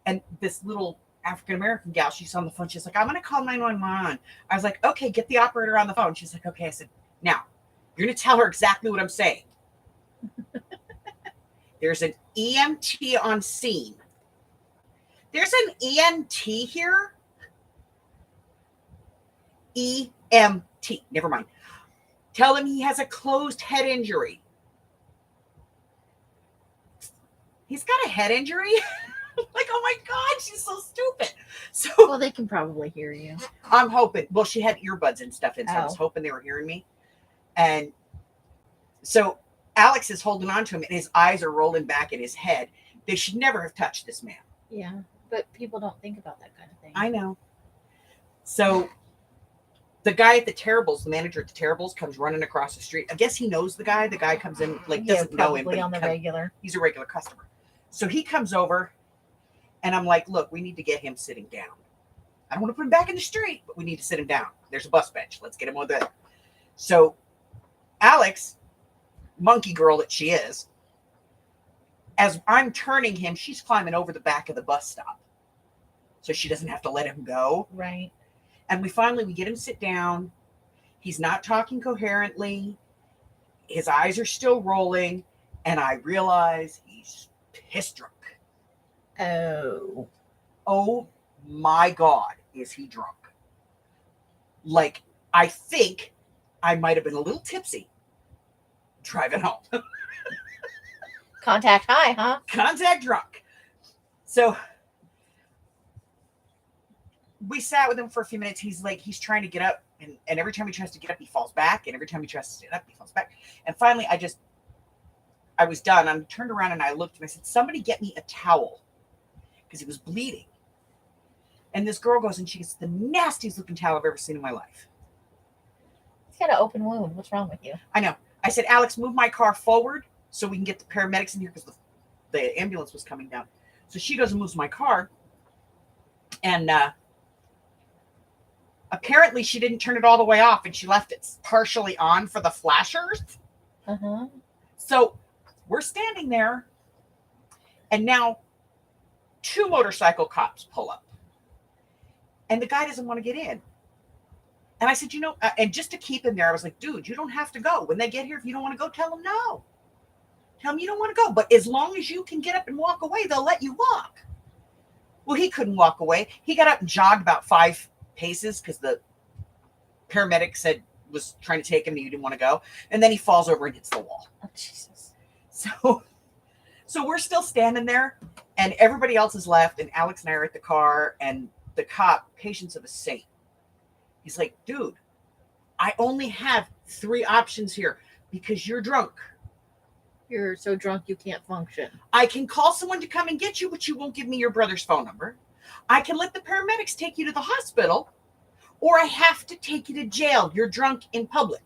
And this little African-American gal, she's on the phone. She's like, I'm going to call 911. I was like, okay, get the operator on the phone. She's like, okay. I said, now you're going to tell her exactly what I'm saying. There's an EMT on scene. There's an ENT here. EMT. Never mind. Tell him he has a closed head injury. He's got a head injury? Like, oh my God, she's so stupid. So Well, they can probably hear you. I'm hoping. Well, she had earbuds and stuff in, so I was Oh. hoping they were hearing me. And so Alex is holding on to him, and his eyes are rolling back in his head. They should never have touched this man. Yeah. But people don't think about that kind of thing. I know. So the guy at the Terribles, the manager at the Terribles, comes running across the street. I guess he knows the guy. The guy comes in, like, Yeah, doesn't know him, probably but on the regular. he's a regular customer. So he comes over, and I'm like, look, we need to get him sitting down. I don't want to put him back in the street, but we need to sit him down. There's a bus bench. Let's get him over there. So Alex, monkey girl that she is, as I'm turning him, she's climbing over the back of the bus stop so she doesn't have to let him go. Right. And we get him sit down. He's not talking coherently. His eyes are still rolling. And I realize he's pissed drunk. Oh. Oh my God, is he drunk? Like, I think I might have been a little tipsy driving home. Contact high, huh? Contact drunk. So we sat with him for a few minutes. He's trying to get up, and every time he tries to get up, he falls back. And every time he tries to stand up, he falls back. And finally, I was done. I turned around and I looked and I said, somebody get me a towel, because he was bleeding. And this girl goes and she gets the nastiest looking towel I've ever seen in my life. He's got an open wound. What's wrong with you? I know. I said, Alex, move my car forward so we can get the paramedics in here, because the ambulance was coming down. So she goes and moves my car. And apparently she didn't turn it all the way off, and she left it partially on for the flashers. Uh-huh. So we're standing there, and now 2 motorcycle cops pull up. And the guy doesn't want to get in. And I said, and just to keep him there, I was like, dude, you don't have to go. When they get here, if you don't want to go, tell them no. Tell them you don't want to go. But as long as you can get up and walk away, they'll let you walk. Well, he couldn't walk away. He got up and jogged about 5 paces because the paramedic was trying to take him and he didn't want to go. And then he falls over and hits the wall. Oh, Jesus. So we're still standing there, and everybody else is left, and Alex and I are at the car, and the cop, patience of a saint. He's like, dude, I only have 3 options here because you're drunk. You're so drunk you can't function. I can call someone to come and get you, but you won't give me your brother's phone number. I can let the paramedics take you to the hospital, or I have to take you to jail. You're drunk in public.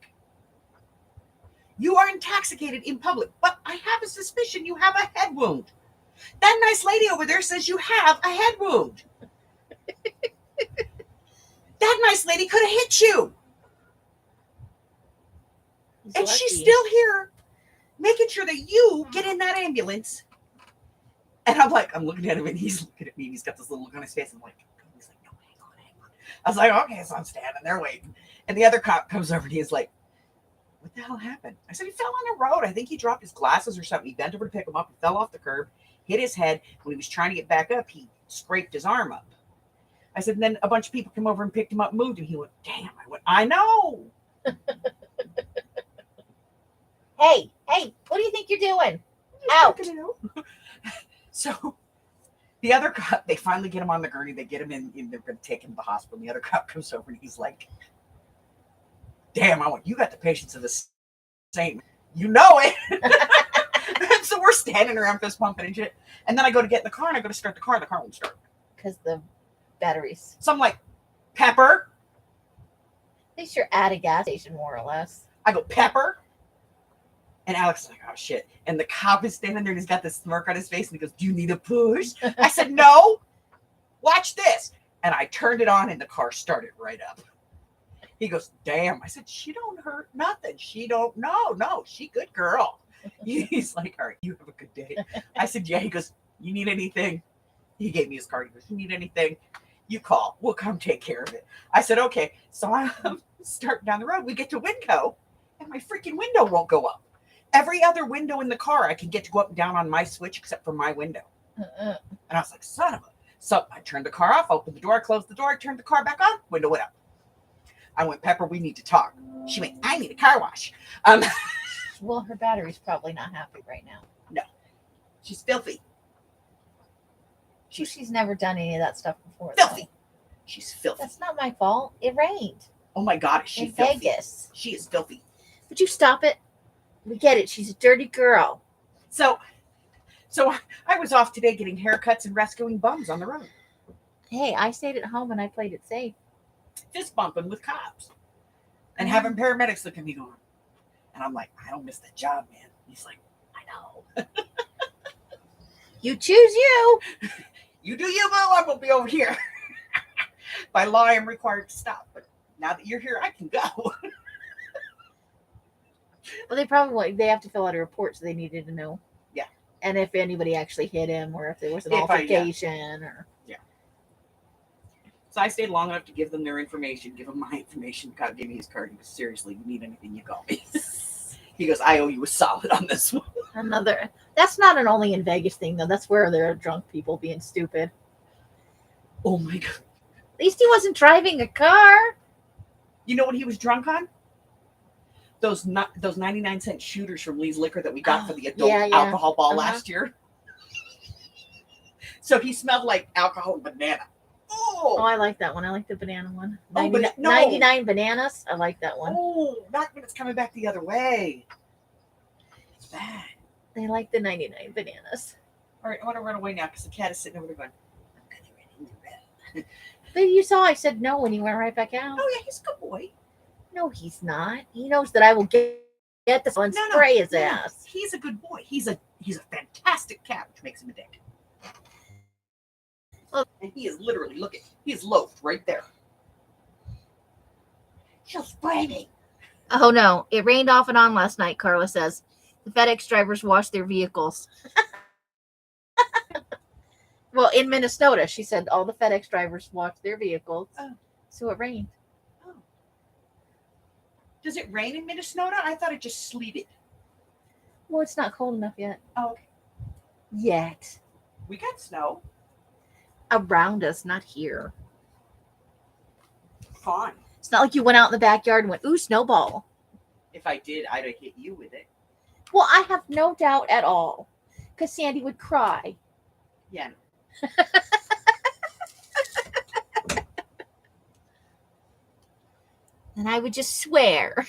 You are intoxicated in public, but I have a suspicion you have a head wound. That nice lady over there says you have a head wound. That nice lady could have hit you. And she's still here making sure that you get in that ambulance. And I'm looking at him and he's looking at me and he's got this little look on his face. I'm like, he's like, no, hang on. I was like, okay, so I'm standing there waiting. And the other cop comes over and he's like, what the hell happened? I said, he fell on the road. I think he dropped his glasses or something. He bent over to pick him up. He fell off the curb, hit his head. When he was trying to get back up, he scraped his arm up. I said, and then a bunch of people come over and picked him up, moved him. He went, damn. I went, I know. Hey, what do you think you're doing? Out. So the other cop, they finally get him on the gurney. They get him in, they're going to take him to the hospital. And the other cop comes over and he's like, damn, I went, you got the patience of the saint. You know it. So we're standing around fist pumping and shit. And then I go to get in the car and I go to start the car. The car won't start. Because the batteries. So I'm like, Pepper. At least you're at a gas station, more or less. I go, Pepper. And Alex is like, oh, shit. And the cop is standing there and he's got this smirk on his face. And he goes, do you need a push? I said, no. Watch this. And I turned it on and the car started right up. He goes, damn. I said, she don't hurt nothing. She don't, no. She good girl. He's like, all right, you have a good day. I said, yeah. He goes, you need anything? He gave me his card. He goes, you need anything? You call. We'll come take care of it. I said, okay. So I'm starting down the road. We get to Winco and my freaking window won't go up. Every other window in the car, I can get to go up and down on my switch except for my window. And I was like, son of a. So I turned the car off, opened the door, closed the door, turned the car back on, window went up. I went, Pepper, we need to talk. She went, I need a car wash. Well, her battery's probably not happy right now. No. She's filthy. She's never done any of that stuff before. Filthy. Though. She's filthy. That's not my fault. It rained. Oh my God, is she in filthy? Vegas. She is filthy. Would you stop it? We get it. She's a dirty girl. So I was off today getting haircuts and rescuing bums on the road. Hey, I stayed at home and I played it safe. Fist bumping with cops. And having paramedics look at me going. And I'm like, I don't miss that job, man. He's like, I know. You choose you. You do you, boo. I'm going to be over here. By law, I'm required to stop. But now that you're here, I can go. Well, they have to fill out a report, so they needed to know. Yeah. And if anybody actually hit him, or if there was an If altercation, or. Yeah. So I stayed long enough to give them their information, give them my information. God gave me his card. He goes, seriously, you need anything, you call me. He goes, I owe you a solid on this one. That's not an only in Vegas thing, though. That's where there are drunk people being stupid. Oh my God. At least he wasn't driving a car. You know what he was drunk on? Those 99-cent shooters from Lee's Liquor that we got for the adult alcohol ball last year. So he smelled like alcohol and banana. Oh, I like that one. I like the banana one. 99 bananas. I like that one. Oh, not when it's coming back the other way. It's bad. I like the 99 bananas. All right, I want to run away now because the cat is sitting over there going, I'm going to run in the bed. But you saw I said no when he went right back out. Oh, yeah, he's a good boy. No, he's not. He knows that I will get this and spray his ass. He's a good boy. He's a fantastic cat, which makes him a dick. And he is literally, look at, he is loafed right there. She'll spray me. Oh no, it rained off and on last night, Carla says. The FedEx drivers washed their vehicles. Well, in Minnesota, she said all the FedEx drivers washed their vehicles. Oh. So it rained. Oh. Does it rain in Minnesota? I thought it just sleeted. Well, it's not cold enough yet. Oh, okay. Yet. We got snow. Around us, not here. Fine. It's not like you went out in the backyard and went, ooh, snowball. If I did, I'd have hit you with it. Well, I have no doubt at all. Because Sandy would cry. Yeah. And I would just swear.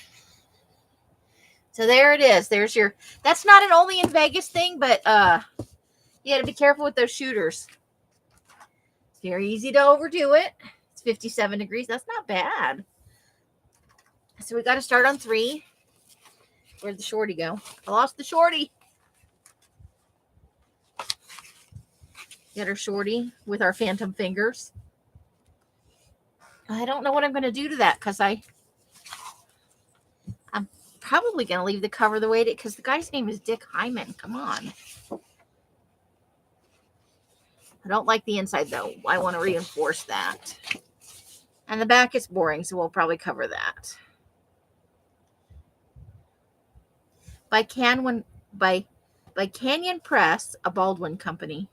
So there it is. There's your, that's not an only in Vegas thing, but you got to be careful with those shooters. It's very easy to overdo it. It's 57 degrees. That's not bad. So we got to start on 3. Where'd the shorty go? I lost the shorty. Get our shorty with our phantom fingers. I don't know what I'm going to do to that because I'm probably going to leave the cover the way it is because the guy's name is Dick Hyman. Come on. I don't like the inside though. I want to reinforce that. And the back is boring, so we'll probably cover that. By Canyon Press, a Baldwin company,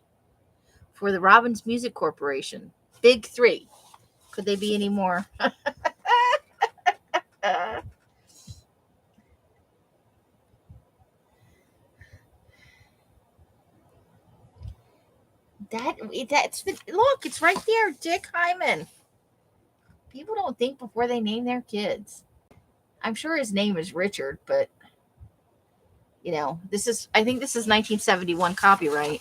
for the Robbins Music Corporation. Big 3. Could they be any more? Look, it's right there, Dick Hyman. People don't think before they name their kids. I'm sure his name is Richard, but I think this is 1971 copyright,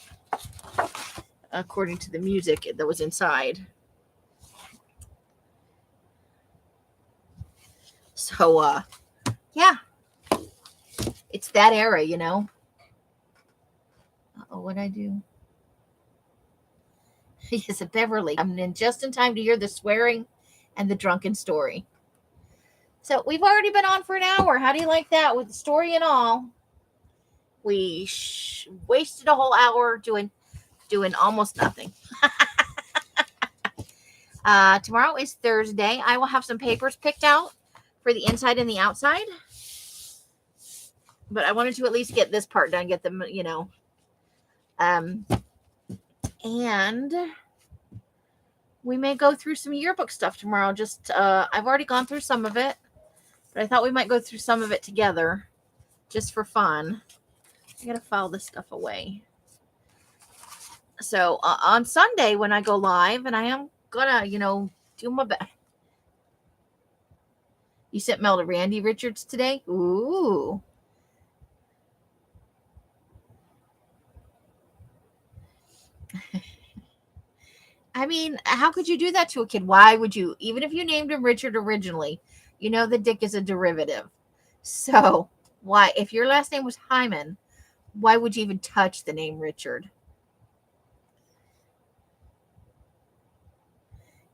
according to the music that was inside. So, yeah, it's that era, Uh-oh, what'd I do? Yes, a Beverly. I'm in just in time to hear the swearing and the drunken story. So we've already been on for an hour. How do you like that with the story and all? We wasted a whole hour doing almost nothing. Tomorrow is Thursday. I will have some papers picked out for the inside and the outside. But I wanted to at least get this part done, get them, and we may go through some yearbook stuff tomorrow. Just, I've already gone through some of it, but I thought we might go through some of it together just for fun. I got to file this stuff away. So on Sunday when I go live, and I am gonna, do my best. You sent mail to Randy Richards today? Ooh. I mean, how could you do that to a kid? Why would you? Even if you named him Richard originally, the Dick is a derivative. So why, if your last name was Hyman, why would you even touch the name Richard?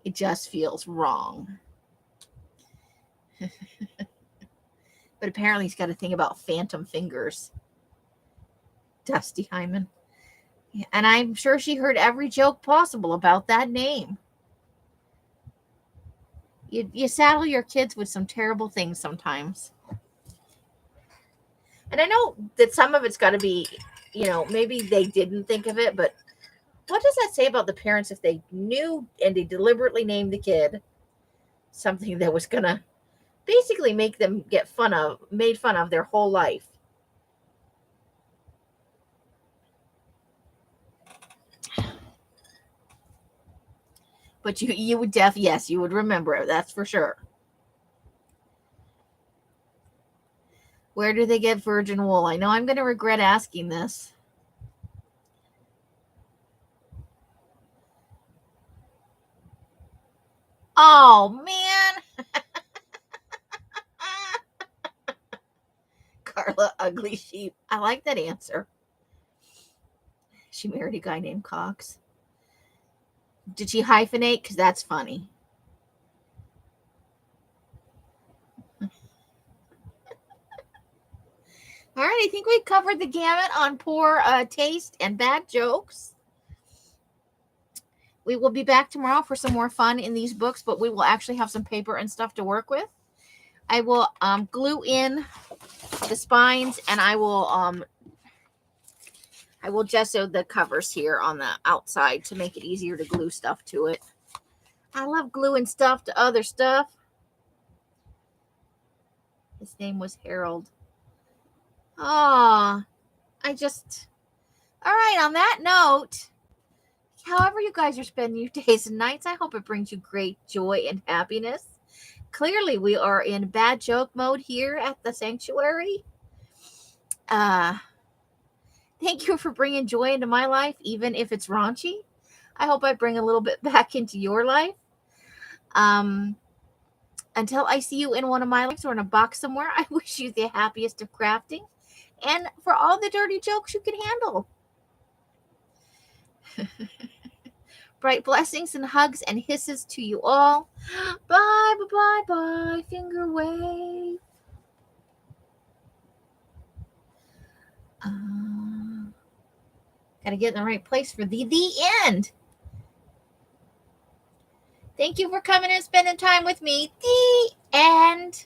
It just feels wrong. But apparently he's got a thing about phantom fingers. Dusty Hyman. And I'm sure she heard every joke possible about that name. You saddle your kids with some terrible things sometimes. And I know that some of it's got to be, maybe they didn't think of it, but what does that say about the parents if they knew and they deliberately named the kid something that was going to basically make them made fun of their whole life? But you would yes, you would remember it. That's for sure. Where do they get virgin wool? I know I'm going to regret asking this. Oh, man. Carla, ugly sheep. I like that answer. She married a guy named Cox. Did she hyphenate? Because that's funny. All right, I think we covered the gamut on poor taste and bad jokes. We will be back tomorrow for some more fun in these books, but we will actually have some paper and stuff to work with. I will glue in the spines, and I will gesso the covers here on the outside to make it easier to glue stuff to it. I love gluing stuff to other stuff. His name was Harold. Oh, all right, on that note, however you guys are spending your days and nights, I hope it brings you great joy and happiness. Clearly, we are in bad joke mode here at the sanctuary. Thank you for bringing joy into my life, even if it's raunchy. I hope I bring a little bit back into your life. Until I see you in one of my lives or in a box somewhere, I wish you the happiest of crafting and for all the dirty jokes you can handle. Bright blessings and hugs and hisses to you all. Bye, bye, bye, bye. Finger wave. Gotta get in the right place for the end. Thank you for coming and spending time with me. The end.